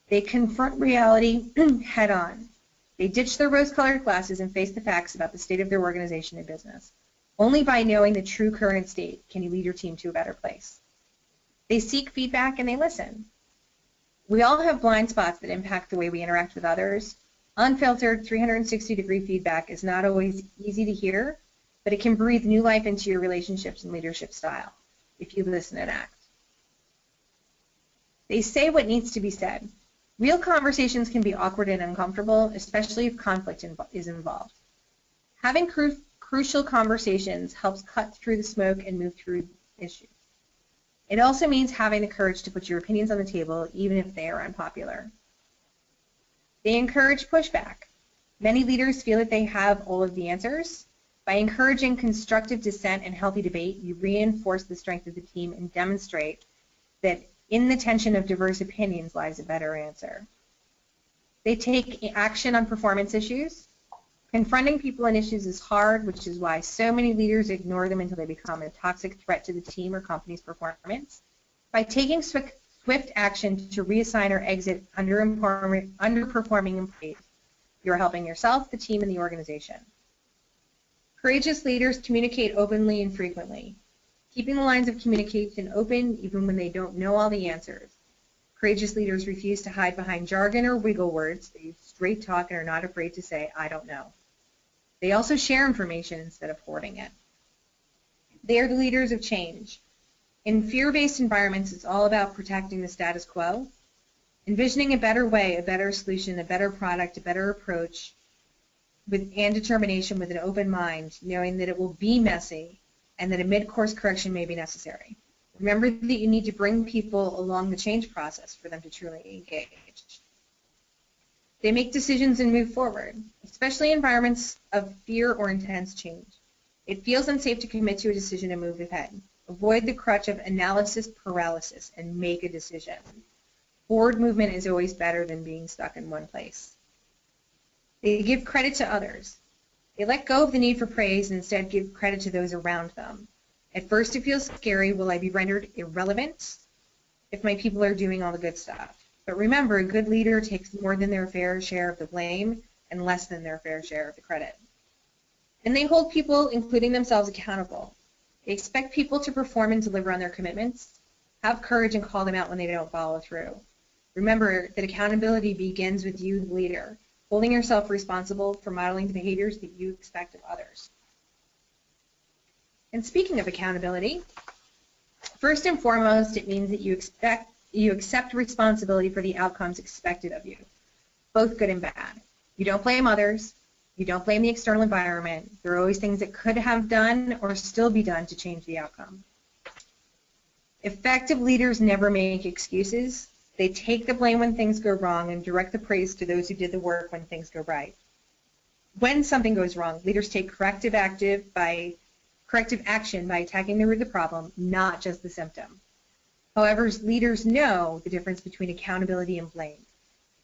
A: They confront reality head on. They ditch their rose-colored glasses and face the facts about the state of their organization and business. Only by knowing the true current state can you lead your team to a better place. They seek feedback and they listen. We all have blind spots that impact the way we interact with others. Unfiltered 360-degree feedback is not always easy to hear, but it can breathe new life into your relationships and leadership style if you listen and act. They say what needs to be said. Real conversations can be awkward and uncomfortable, especially if conflict is involved. Having crucial conversations helps cut through the smoke and move through issues. It also means having the courage to put your opinions on the table, even if they are unpopular. They encourage pushback. Many leaders feel that they have all of the answers. By encouraging constructive dissent and healthy debate, you reinforce the strength of the team and demonstrate that in the tension of diverse opinions lies a better answer. They take action on performance issues. Confronting people and issues is hard, which is why so many leaders ignore them until they become a toxic threat to the team or company's performance. By taking swift action to reassign or exit underperforming employees, you're helping yourself, the team, and the organization. Courageous leaders communicate openly and frequently, keeping the lines of communication open even when they don't know all the answers. Courageous leaders refuse to hide behind jargon or wiggle words. They use straight talk and are not afraid to say, I don't know. They also share information instead of hoarding it. They are the leaders of change. In fear-based environments, it's all about protecting the status quo, envisioning a better way, a better solution, a better product, a better approach, and determination with an open mind, knowing that it will be messy and that a mid-course correction may be necessary. Remember that you need to bring people along the change process for them to truly engage. They make decisions and move forward, especially in environments of fear or intense change. It feels unsafe to commit to a decision and move ahead. Avoid the crutch of analysis paralysis and make a decision. Forward movement is always better than being stuck in one place. They give credit to others. They let go of the need for praise and instead give credit to those around them. At first it feels scary. Will I be rendered irrelevant if my people are doing all the good stuff? But remember, a good leader takes more than their fair share of the blame and less than their fair share of the credit. And they hold people, including themselves, accountable. They expect people to perform and deliver on their commitments, have courage and call them out when they don't follow through. Remember that accountability begins with you, the leader, holding yourself responsible for modeling the behaviors that you expect of others. And speaking of accountability, first and foremost, it means that you accept responsibility for the outcomes expected of you, both good and bad. You don't blame others. You don't blame the external environment. There are always things that could have done or still be done to change the outcome. Effective leaders never make excuses. They take the blame when things go wrong and direct the praise to those who did the work when things go right. When something goes wrong, leaders take corrective action by attacking the root of the problem, not just the symptom. However, leaders know the difference between accountability and blame.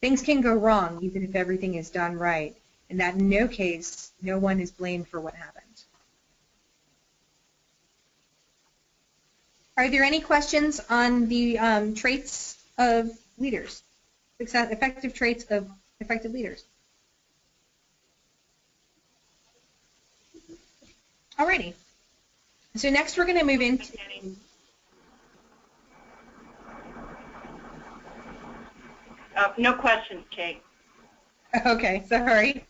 A: Things can go wrong even if everything is done right, and that in no case, no one is blamed for what happened. Are there any questions on the traits of leaders, effective traits of effective leaders? Alrighty. So next we're going to move into...
C: No questions, Kate.
A: Okay, sorry.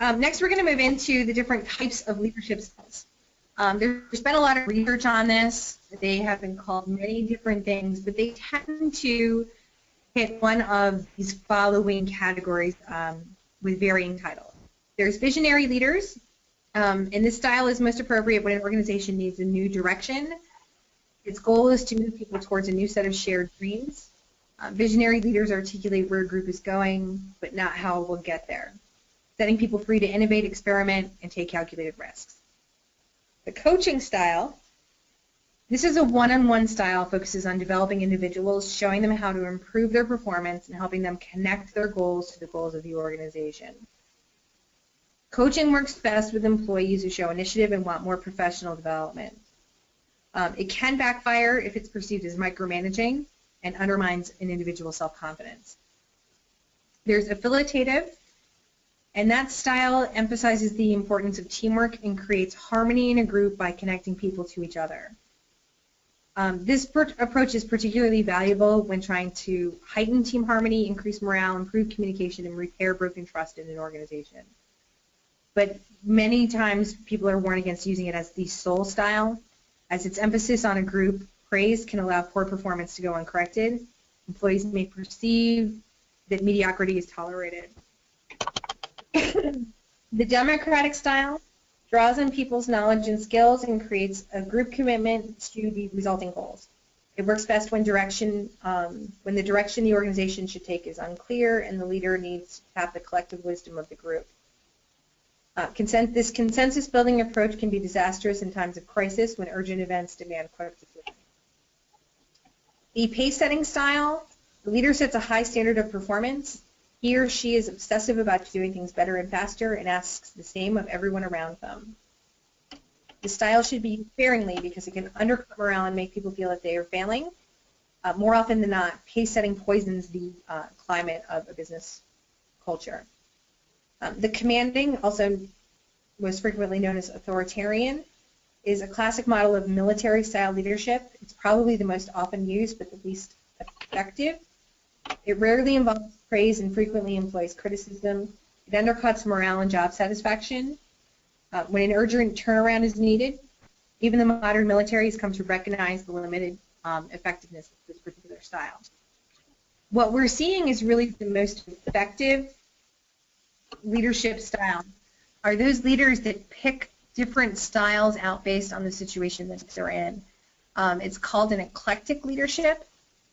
A: Next we're going to move into the different types of leadership styles. There's been a lot of research on this. They have been called many different things, but they tend to hit one of these following categories with varying titles. There's visionary leaders, and this style is most appropriate when an organization needs a new direction. Its goal is to move people towards a new set of shared dreams. Visionary leaders articulate where a group is going, but not how it will get there, setting people free to innovate, experiment, and take calculated risks. The coaching style, this is a one-on-one style, focuses on developing individuals, showing them how to improve their performance, and helping them connect their goals to the goals of the organization. Coaching works best with employees who show initiative and want more professional development. It can backfire if it's perceived as micromanaging and undermines an individual's self-confidence. There's affiliative, and that style emphasizes the importance of teamwork and creates harmony in a group by connecting people to each other. This approach is particularly valuable when trying to heighten team harmony, increase morale, improve communication, and repair broken trust in an organization. But many times people are warned against using it as the sole style, as its emphasis on a group praise can allow poor performance to go uncorrected. Employees may perceive that mediocrity is tolerated. The democratic style draws on people's knowledge and skills and creates a group commitment to the resulting goals. It works best when the direction the organization should take is unclear and the leader needs to have the collective wisdom of the group. This consensus-building approach can be disastrous in times of crisis when urgent events demand quick decisions. The pace-setting style, the leader sets a high standard of performance. He or she is obsessive about doing things better and faster and asks the same of everyone around them. The style should be used sparingly because it can undercut morale and make people feel that they are failing. More often than not, pace-setting poisons the climate of a business culture. The commanding, also most frequently known as authoritarian, is a classic model of military-style leadership. It's probably the most often used but the least effective. It rarely involves praise and frequently employs criticism. It undercuts morale and job satisfaction. When an urgent turnaround is needed, even the modern military has come to recognize the limited effectiveness of this particular style. What we're seeing is really the most effective leadership style are those leaders that pick different styles out based on the situation that they're in. It's called an eclectic leadership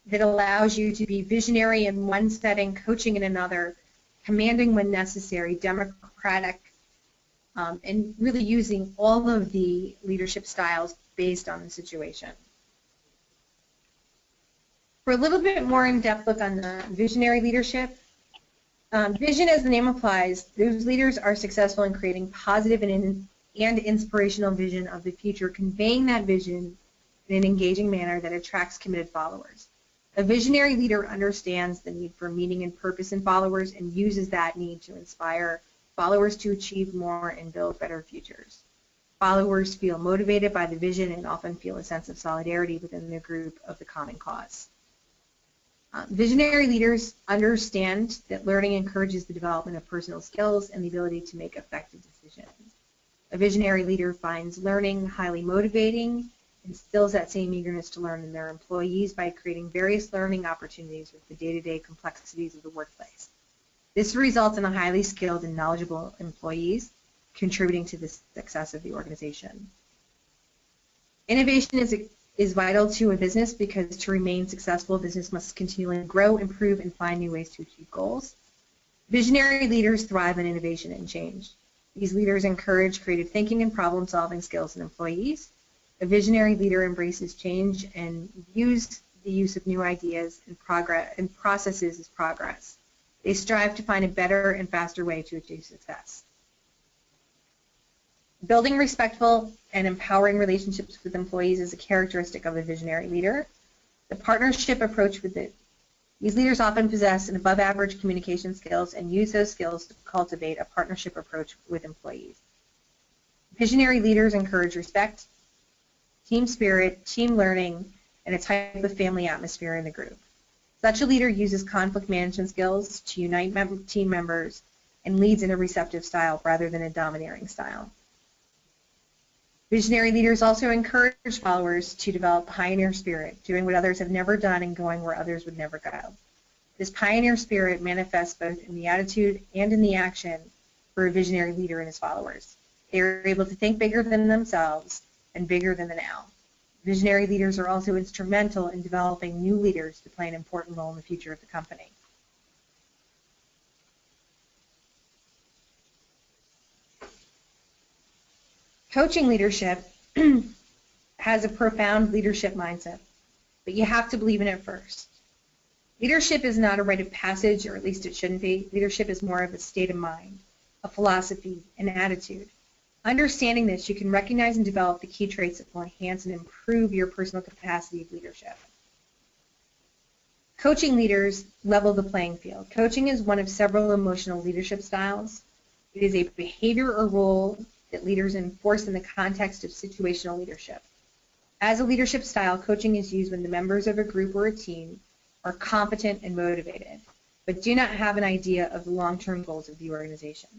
A: that allows you to be visionary in one setting, coaching in another, commanding when necessary, democratic, and really using all of the leadership styles based on the situation. For a little bit more in-depth look on the visionary leadership, vision, as the name implies, those leaders are successful in creating positive and inspirational vision of the future, conveying that vision in an engaging manner that attracts committed followers. A visionary leader understands the need for meaning and purpose in followers and uses that need to inspire followers to achieve more and build better futures. Followers feel motivated by the vision and often feel a sense of solidarity within the group of the common cause. Visionary leaders understand that learning encourages the development of personal skills and the ability to make effective decisions. A visionary leader finds learning highly motivating, instills that same eagerness to learn in their employees by creating various learning opportunities with the day-to-day complexities of the workplace. This results in a highly skilled and knowledgeable employees contributing to the success of the organization. Innovation is vital to a business because to remain successful, a business must continually grow, improve, and find new ways to achieve goals. Visionary leaders thrive on innovation and change. These leaders encourage creative thinking and problem-solving skills in employees. A visionary leader embraces change and views the use of new ideas and processes as progress. They strive to find a better and faster way to achieve success. Building respectful and empowering relationships with employees is a characteristic of a visionary leader. The partnership approach with these leaders often possess an above-average communication skills and use those skills to cultivate a partnership approach with employees. Visionary leaders encourage respect, team spirit, team learning, and a type of family atmosphere in the group. Such a leader uses conflict management skills to unite team members and leads in a receptive style rather than a domineering style. Visionary leaders also encourage followers to develop pioneer spirit, doing what others have never done and going where others would never go. This pioneer spirit manifests both in the attitude and in the action for a visionary leader and his followers. They are able to think bigger than themselves and bigger than the now. Visionary leaders are also instrumental in developing new leaders to play an important role in the future of the company. Coaching leadership has a profound leadership mindset, but you have to believe in it first. Leadership is not a rite of passage, or at least it shouldn't be. Leadership is more of a state of mind, a philosophy, an attitude. Understanding this, you can recognize and develop the key traits that will enhance and improve your personal capacity of leadership. Coaching leaders level the playing field. Coaching is one of several emotional leadership styles. It is a behavior or role that leaders enforce in the context of situational leadership. As a leadership style, coaching is used when the members of a group or a team are competent and motivated, but do not have an idea of the long-term goals of the organization.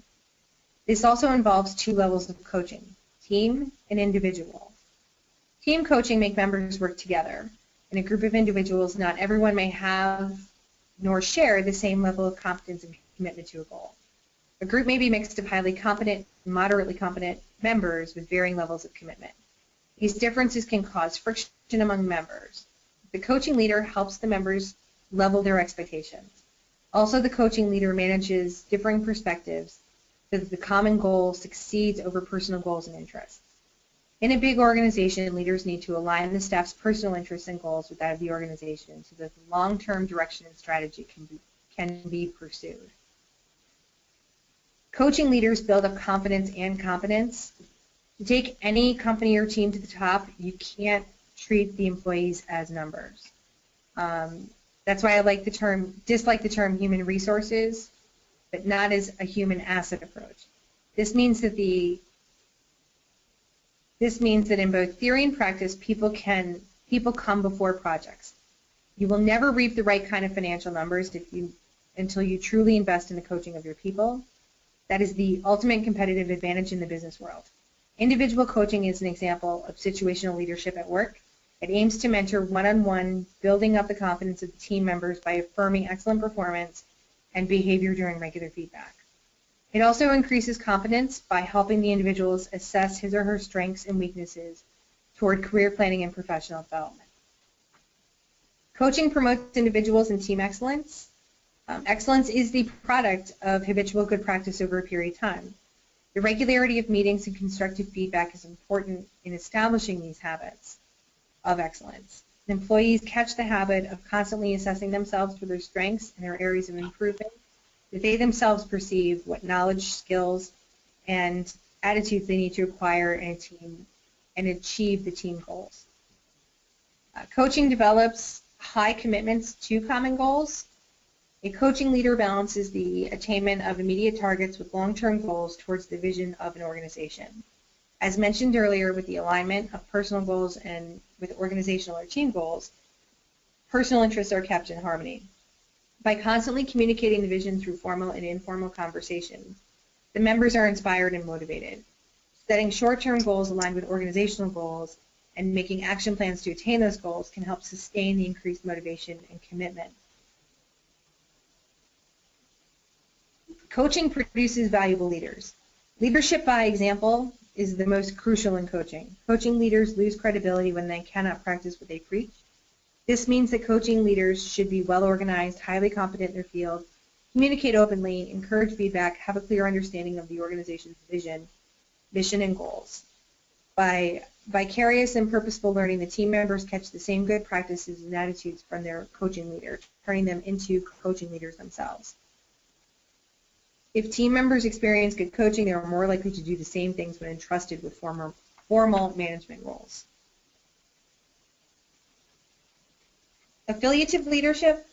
A: This also involves two levels of coaching, team and individual. Team coaching makes members work together. In a group of individuals, not everyone may have nor share the same level of competence and commitment to a goal. A group may be mixed of highly competent and moderately competent members with varying levels of commitment. These differences can cause friction among members. The coaching leader helps the members level their expectations. Also, the coaching leader manages differing perspectives so that the common goal succeeds over personal goals and interests. In a big organization, leaders need to align the staff's personal interests and goals with that of the organization so that the long-term direction and strategy can be pursued. Coaching leaders build up confidence and competence. To take any company or team to the top, you can't treat the employees as numbers. That's why I dislike the term human resources, but not as a human asset approach. This means that in both theory and practice, people come before projects. You will never reap the right kind of financial numbers until you truly invest in the coaching of your people. That is the ultimate competitive advantage in the business world. Individual coaching is an example of situational leadership at work. It aims to mentor one-on-one, building up the confidence of the team members by affirming excellent performance and behavior during regular feedback. It also increases confidence by helping the individuals assess his or her strengths and weaknesses toward career planning and professional development. Coaching promotes individuals and team excellence. Excellence is the product of habitual good practice over a period of time. The regularity of meetings and constructive feedback is important in establishing these habits of excellence. Employees catch the habit of constantly assessing themselves for their strengths and their areas of improvement, that they themselves perceive what knowledge, skills, and attitudes they need to acquire in a team and achieve the team goals. Coaching develops high commitments to common goals. A coaching leader balances the attainment of immediate targets with long-term goals towards the vision of an organization. As mentioned earlier, with the alignment of personal goals and with organizational or team goals, personal interests are kept in harmony. By constantly communicating the vision through formal and informal conversations, the members are inspired and motivated. Setting short-term goals aligned with organizational goals and making action plans to attain those goals can help sustain the increased motivation and commitment. Coaching produces valuable leaders. Leadership by example is the most crucial in coaching. Coaching leaders lose credibility when they cannot practice what they preach. This means that coaching leaders should be well organized, highly competent in their field, communicate openly, encourage feedback, have a clear understanding of the organization's vision, mission, and goals. By vicarious and purposeful learning, the team members catch the same good practices and attitudes from their coaching leader, turning them into coaching leaders themselves. If team members experience good coaching, they are more likely to do the same things when entrusted with formal management roles. Affiliative leadership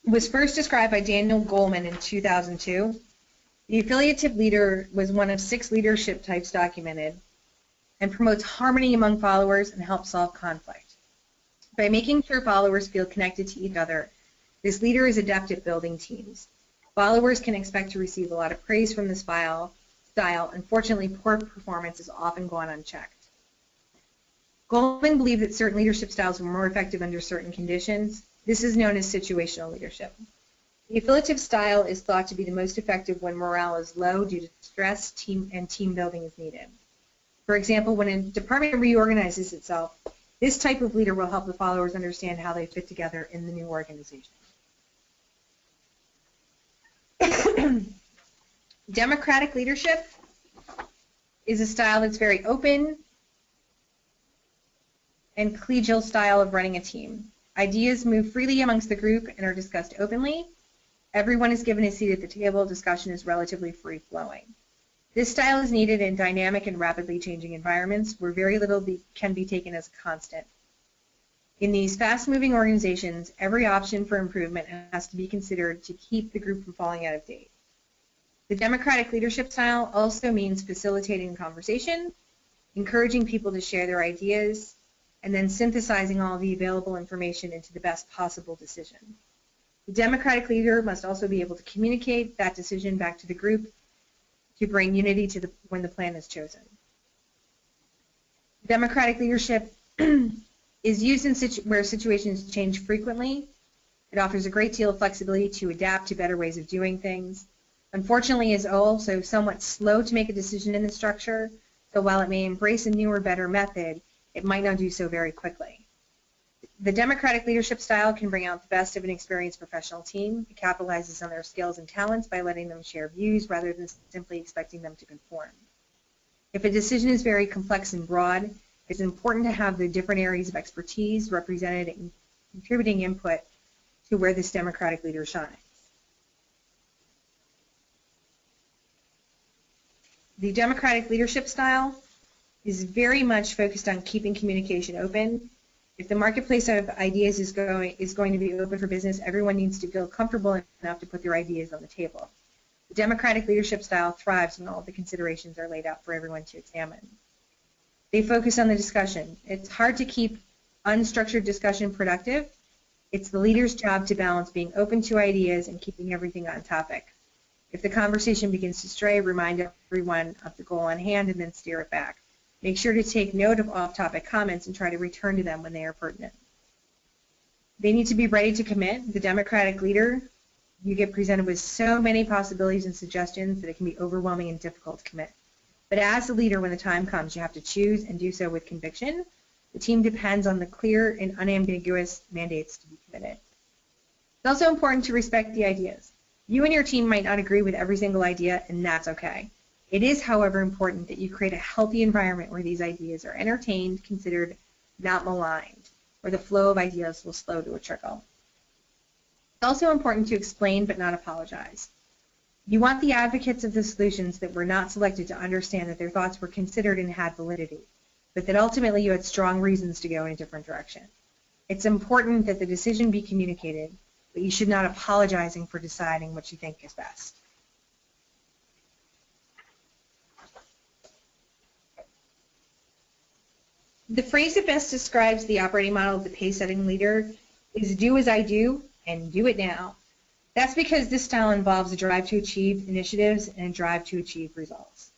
A: was first described by Daniel Goleman in 2002. The affiliative leader was one of 6 leadership types documented and promotes harmony among followers and helps solve conflict. By making sure followers feel connected to each other, this leader is adept at building teams. Followers can expect to receive a lot of praise from this style. Unfortunately, poor performance is often gone unchecked. Goleman believed that certain leadership styles were more effective under certain conditions. This is known as situational leadership. The affiliative style is thought to be the most effective when morale is low due to stress, team building is needed. For example, when a department reorganizes itself, this type of leader will help the followers understand how they fit together in the new organization. Democratic leadership is a style that's very open and collegial style of running a team. Ideas move freely amongst the group and are discussed openly. Everyone is given a seat at the table. Discussion is relatively free-flowing. This style is needed in dynamic and rapidly changing environments where very little can be taken as a constant. In these fast-moving organizations, every option for improvement has to be considered to keep the group from falling out of date. The democratic leadership style also means facilitating conversation, encouraging people to share their ideas, and then synthesizing all the available information into the best possible decision. The democratic leader must also be able to communicate that decision back to the group to bring unity to when the plan is chosen. Democratic leadership is used in where situations change frequently. It offers a great deal of flexibility to adapt to better ways of doing things. Unfortunately, it is also somewhat slow to make a decision in the structure, so while it may embrace a newer, better method, it might not do so very quickly. The democratic leadership style can bring out the best of an experienced professional team. It capitalizes on their skills and talents by letting them share views rather than simply expecting them to conform. If a decision is very complex and broad, it's important to have the different areas of expertise represented and contributing input to where this democratic leader shines. The democratic leadership style is very much focused on keeping communication open. If the marketplace of ideas is going to be open for business, everyone needs to feel comfortable enough to put their ideas on the table. The democratic leadership style thrives when all the considerations are laid out for everyone to examine. They focus on the discussion. It's hard to keep unstructured discussion productive. It's the leader's job to balance being open to ideas and keeping everything on topic. If the conversation begins to stray, remind everyone of the goal on hand and then steer it back. Make sure to take note of off-topic comments and try to return to them when they are pertinent. They need to be ready to commit. The democratic leader you get presented with so many possibilities and suggestions that it can be overwhelming and difficult to commit. But as a leader, when the time comes, you have to choose and do so with conviction. The team depends on the clear and unambiguous mandates to be committed. It's also important to respect the ideas. You and your team might not agree with every single idea, and that's okay. It is, however, important that you create a healthy environment where these ideas are entertained, considered, not maligned, where the flow of ideas will slow to a trickle. It's also important to explain but not apologize. You want the advocates of the solutions that were not selected to understand that their thoughts were considered and had validity, but that ultimately you had strong reasons to go in a different direction. It's important that the decision be communicated, but you should not apologizing for deciding what you think is best. The phrase that best describes the operating model of the pace-setting leader is do as I do and do it now. That's because this style involves a drive to achieve initiatives and a drive to achieve results.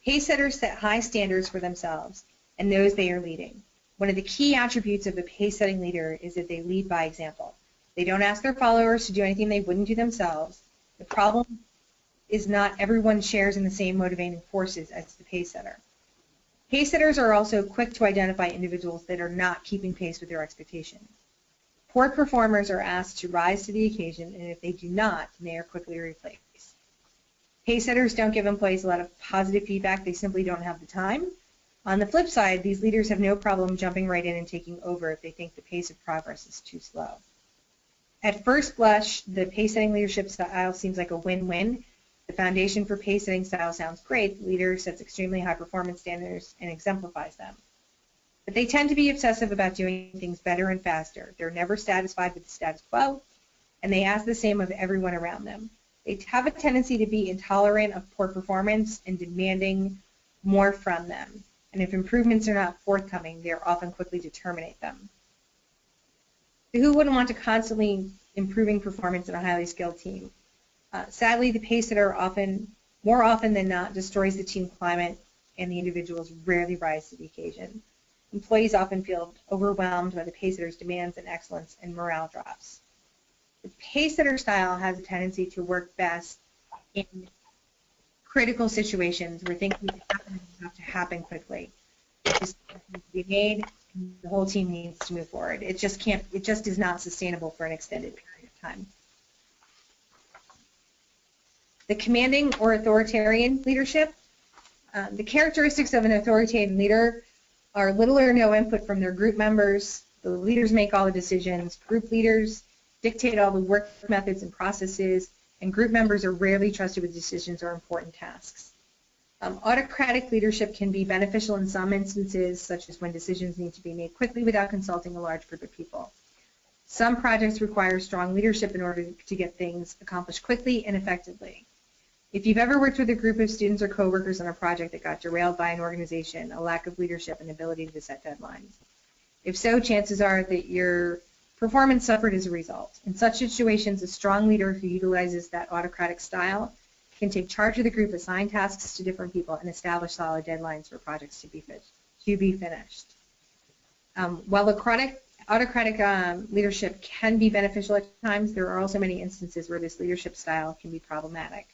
A: Pace-setters set high standards for themselves and those they are leading. One of the key attributes of a pace-setting leader is that they lead by example. They don't ask their followers to do anything they wouldn't do themselves. The problem is not everyone shares in the same motivating forces as the pace-setter. Pace-setters are also quick to identify individuals that are not keeping pace with their expectations. Poor performers are asked to rise to the occasion, and if they do not, they are quickly replaced. Pace-setters don't give employees a lot of positive feedback. They simply don't have the time. On the flip side, these leaders have no problem jumping right in and taking over if they think the pace of progress is too slow. At first blush, the pace-setting leadership style seems like a win-win. The foundation for pace-setting style sounds great. The leader sets extremely high performance standards and exemplifies them. But they tend to be obsessive about doing things better and faster. They're never satisfied with the status quo, and they ask the same of everyone around them. They have a tendency to be intolerant of poor performance and demanding more from them. And if improvements are not forthcoming, they are often quickly to terminate them. So who wouldn't want to constantly improving performance in a highly skilled team? Sadly, the pace setter more often than not, destroys the team climate, and the individuals rarely rise to the occasion. Employees often feel overwhelmed by the pace setter's demands and excellence, and morale drops. The pace setter style has a tendency to work best in critical situations where things need to happen quickly. Decisions need to be made, and the whole team needs to move forward. It just is not sustainable for an extended period of time. The commanding or authoritarian leadership. The characteristics of an authoritarian leader are little or no input from their group members. The leaders make all the decisions. Group leaders dictate all the work methods and processes, and group members are rarely trusted with decisions or important tasks. Autocratic leadership can be beneficial in some instances, such as when decisions need to be made quickly without consulting a large group of people. Some projects require strong leadership in order to get things accomplished quickly and effectively. If you've ever worked with a group of students or coworkers on a project that got derailed by an organization, a lack of leadership and ability to set deadlines. If so, chances are that your performance suffered as a result. In such situations, a strong leader who utilizes that autocratic style can take charge of the group, assign tasks to different people, and establish solid deadlines for projects to be finished. While autocratic leadership can be beneficial at times, there are also many instances where this leadership style can be problematic.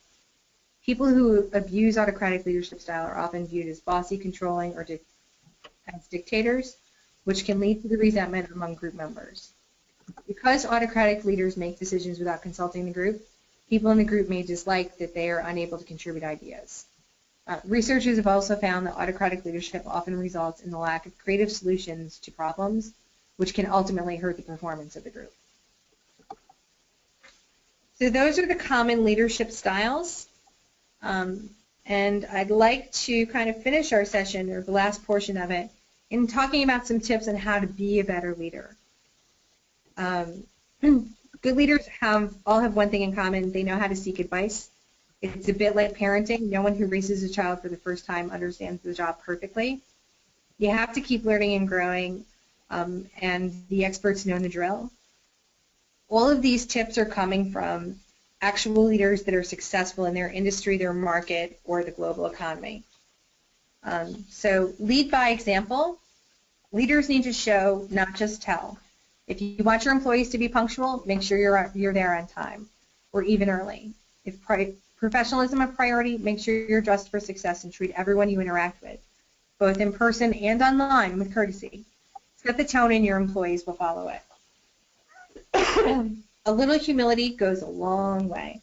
A: People who abuse autocratic leadership style are often viewed as bossy, controlling, or as dictators, which can lead to the resentment among group members. Because autocratic leaders make decisions without consulting the group, people in the group may dislike that they are unable to contribute ideas. Researchers have also found that autocratic leadership often results in the lack of creative solutions to problems, which can ultimately hurt the performance of the group. So those are the common leadership styles. And I'd like to kind of finish our session, or the last portion of it, in talking about some tips on how to be a better leader. Good leaders all have one thing in common. They know how to seek advice. It's a bit like parenting. No one who raises a child for the first time understands the job perfectly. You have to keep learning and growing, and the experts know the drill. All of these tips are coming from actual leaders that are successful in their industry, their market, or the global economy. So lead by example. Leaders need to show, not just tell. If you want your employees to be punctual, make sure you're there on time. or even early. If professionalism a priority, make sure you're dressed for success and treat everyone you interact with, both in person and online, with courtesy. Set the tone and your employees will follow it. A little humility goes a long way.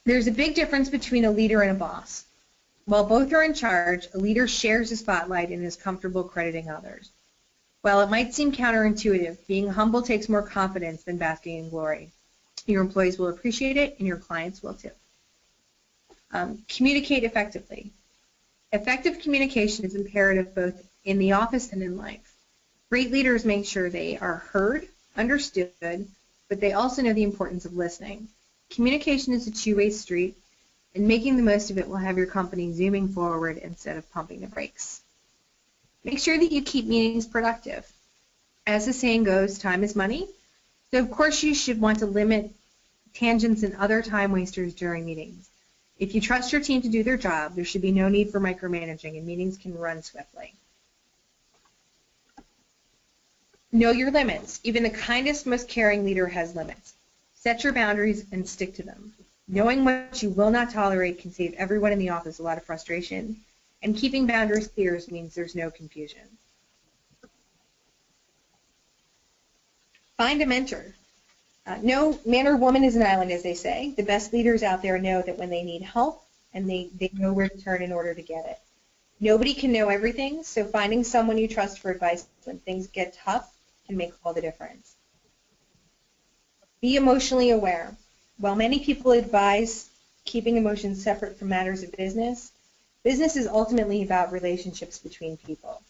A: There's a big difference between a leader and a boss. While both are in charge, a leader shares the spotlight and is comfortable crediting others. While it might seem counterintuitive, being humble takes more confidence than basking in glory. Your employees will appreciate it, and your clients will too. Communicate effectively. Effective communication is imperative both in the office and in life. Great leaders make sure they are heard, understood, but they also know the importance of listening. Communication is a two-way street, and making the most of it will have your company zooming forward instead of pumping the brakes. Make sure that you keep meetings productive. As the saying goes, time is money. So of course you should want to limit tangents and other time wasters during meetings. If you trust your team to do their job, there should be no need for micromanaging, and meetings can run swiftly. Know your limits. Even the kindest, most caring leader has limits. Set your boundaries and stick to them. Knowing what you will not tolerate can save everyone in the office a lot of frustration, and keeping boundaries clear means there's no confusion. Find a mentor. No man or woman is an island, as they say. The best leaders out there know that when they need help, and they know where to turn in order to get it. Nobody can know everything, so finding someone you trust for advice when things get tough can make all the difference. Be emotionally aware. While many people advise keeping emotions separate from matters of business, business is ultimately about relationships between people.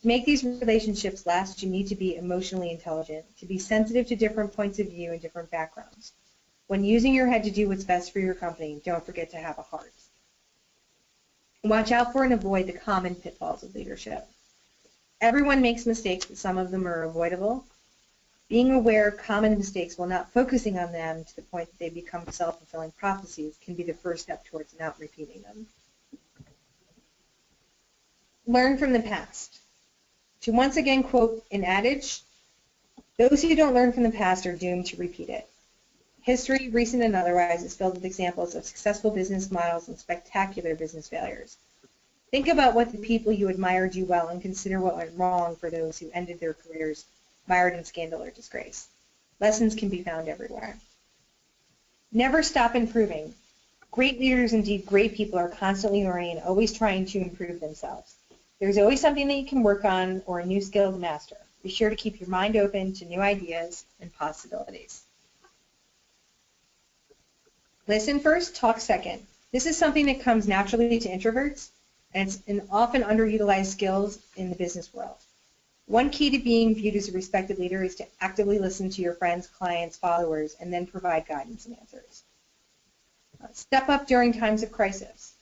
A: To make these relationships last, you need to be emotionally intelligent, to be sensitive to different points of view and different backgrounds. When using your head to do what's best for your company, don't forget to have a heart. Watch out for and avoid the common pitfalls of leadership. Everyone makes mistakes, but some of them are avoidable. Being aware of common mistakes while not focusing on them to the point that they become self-fulfilling prophecies can be the first step towards not repeating them. Learn from the past. To once again quote an adage, those who don't learn from the past are doomed to repeat it. History, recent and otherwise, is filled with examples of successful business models and spectacular business failures. Think about what the people you admire do well and consider what went wrong for those who ended their careers mired in scandal or disgrace. Lessons can be found everywhere. Never stop improving. Great leaders, indeed great people, are constantly learning and always trying to improve themselves. There's always something that you can work on or a new skill to master. Be sure to keep your mind open to new ideas and possibilities. Listen first, talk second. This is something that comes naturally to introverts, and it's an often underutilized skill in the business world. One key to being viewed as a respected leader is to actively listen to your friends, clients, followers, and then provide guidance and answers. Step up during times of crisis.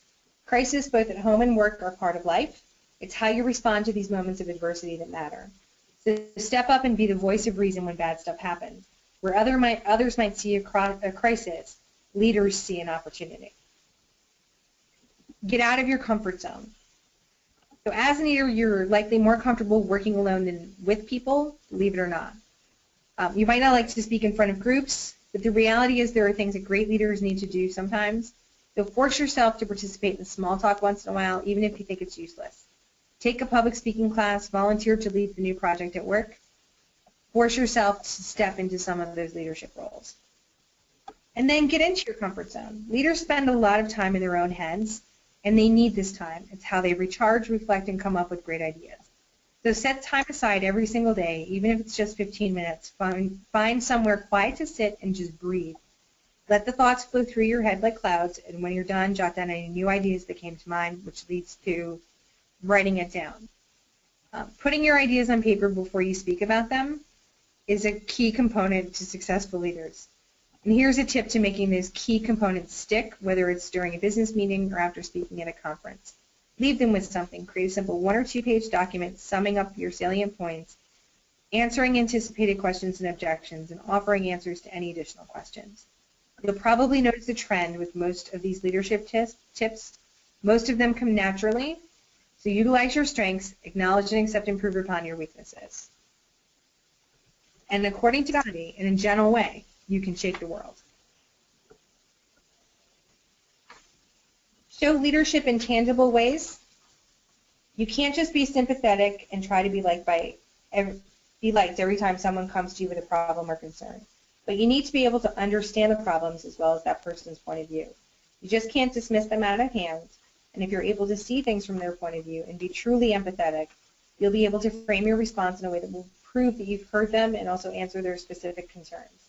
A: Crisis, both at home and work, are part of life. It's how you respond to these moments of adversity that matter. So step up and be the voice of reason when bad stuff happens. Where others might see a crisis, leaders see an opportunity. Get out of your comfort zone. So as a leader, you're likely more comfortable working alone than with people, believe it or not. You might not like to speak in front of groups, but the reality is there are things that great leaders need to do sometimes. So force yourself to participate in small talk once in a while, even if you think it's useless. Take a public speaking class, volunteer to lead the new project at work. Force yourself to step into some of those leadership roles. And then get into your comfort zone. Leaders spend a lot of time in their own heads, and they need this time. It's how they recharge, reflect, and come up with great ideas. So set time aside every single day, even if it's just 15 minutes. Find somewhere quiet to sit and just breathe. Let the thoughts flow through your head like clouds, and when you're done, jot down any new ideas that came to mind, which leads to writing it down. Putting your ideas on paper before you speak about them is a key component to successful leaders. And here's a tip to making those key components stick, whether it's during a business meeting or after speaking at a conference. Leave them with something. Create a simple 1- or 2-page document summing up your salient points, answering anticipated questions and objections, and offering answers to any additional questions. You'll probably notice a trend with most of these leadership tips. Most of them come naturally, so utilize your strengths, acknowledge and accept and improve upon your weaknesses. And according to Gandhi, in a gentle way, you can shake the world. Show leadership in tangible ways. You can't just be sympathetic and try to be liked every time someone comes to you with a problem or concern. But you need to be able to understand the problems as well as that person's point of view. You just can't dismiss them out of hand. And if you're able to see things from their point of view and be truly empathetic, you'll be able to frame your response in a way that will prove that you've heard them and also answer their specific concerns.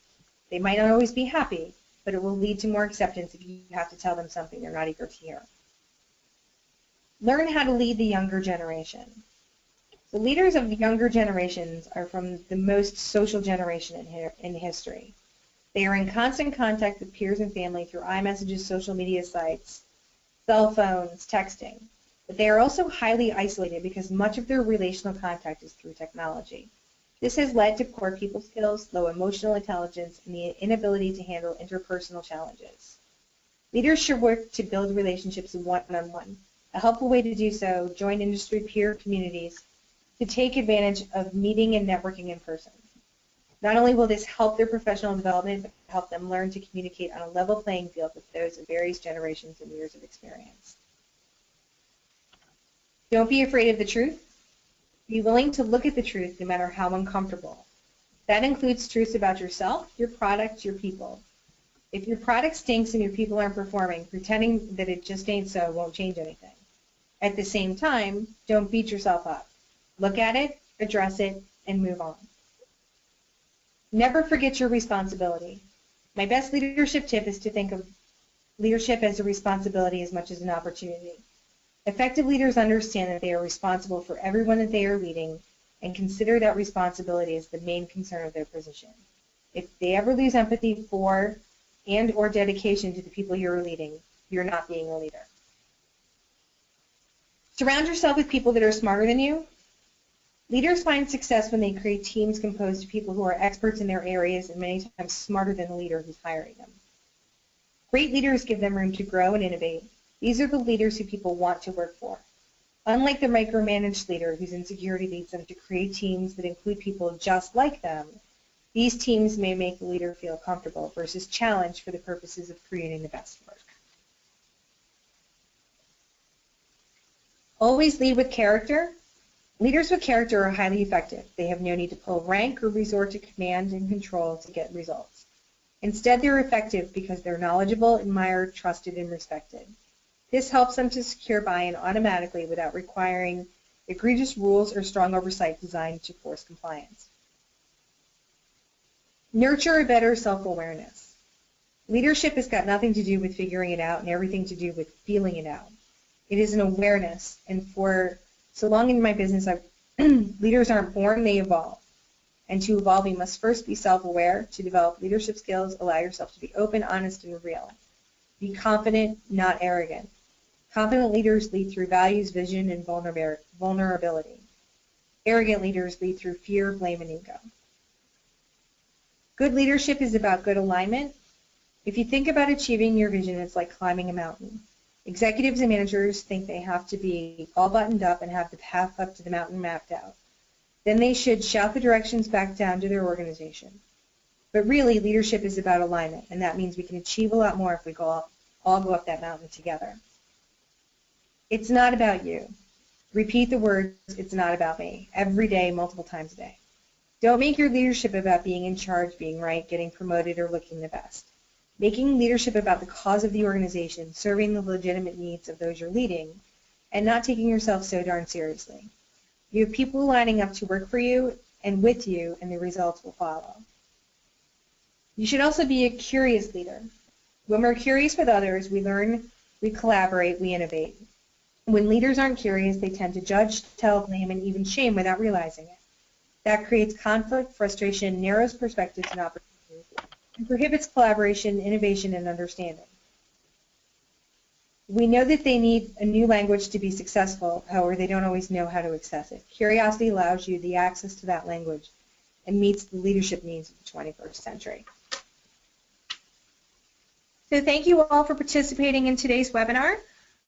A: They might not always be happy, but it will lead to more acceptance if you have to tell them something they're not eager to hear. Learn how to lead the younger generation. The leaders of the younger generations are from the most social generation in history. They are in constant contact with peers and family through iMessages, social media sites, cell phones, texting. But they are also highly isolated because much of their relational contact is through technology. This has led to poor people skills, low emotional intelligence, and the inability to handle interpersonal challenges. Leaders should work to build relationships one-on-one. A helpful way to do so, join industry peer communities to take advantage of meeting and networking in person. Not only will this help their professional development, but help them learn to communicate on a level playing field with those of various generations and years of experience. Don't be afraid of the truth. Be willing to look at the truth no matter how uncomfortable. That includes truths about yourself, your product, your people. If your product stinks and your people aren't performing, pretending that it just ain't so won't change anything. At the same time, don't beat yourself up. Look at it, address it, and move on. Never forget your responsibility. My best leadership tip is to think of leadership as a responsibility as much as an opportunity. Effective leaders understand that they are responsible for everyone that they are leading and consider that responsibility as the main concern of their position. If they ever lose empathy for and or dedication to the people you're leading, you're not being a leader. Surround yourself with people that are smarter than you. Leaders find success when they create teams composed of people who are experts in their areas and many times smarter than the leader who's hiring them. Great leaders give them room to grow and innovate. These are the leaders who people want to work for. Unlike the micromanaged leader whose insecurity leads them to create teams that include people just like them, these teams may make the leader feel comfortable versus challenged for the purposes of creating the best work. Always lead with character. Leaders with character are highly effective. They have no need to pull rank or resort to command and control to get results. Instead, they're effective because they're knowledgeable, admired, trusted, and respected. This helps them to secure buy-in automatically without requiring egregious rules or strong oversight designed to force compliance. Nurture a better self-awareness. Leadership has got nothing to do with figuring it out and everything to do with feeling it out. It is an awareness, and for so long in my business, leaders aren't born, they evolve. And to evolve, you must first be self-aware. To develop leadership skills, allow yourself to be open, honest, and real. Be confident, not arrogant. Confident leaders lead through values, vision, and vulnerability. Arrogant leaders lead through fear, blame, and ego. Good leadership is about good alignment. If you think about achieving your vision, it's like climbing a mountain. Executives and managers think they have to be all buttoned up and have the path up to the mountain mapped out. Then they should shout the directions back down to their organization. But really, leadership is about alignment, and that means we can achieve a lot more if we all go up that mountain together. It's not about you. Repeat the words, it's not about me, every day, multiple times a day. Don't make your leadership about being in charge, being right, getting promoted, or looking the best. Making leadership about the cause of the organization, serving the legitimate needs of those you're leading, and not taking yourself so darn seriously. You have people lining up to work for you and with you, and the results will follow. You should also be a curious leader. When we're curious with others, we learn, we collaborate, we innovate. When leaders aren't curious, they tend to judge, tell, blame, and even shame without realizing it. That creates conflict, frustration, narrows perspectives and opportunities, and prohibits collaboration, innovation, and understanding. We know that they need a new language to be successful, however, they don't always know how to access it. Curiosity allows you the access to that language and meets the leadership needs of the 21st century. So thank you all for participating in today's webinar.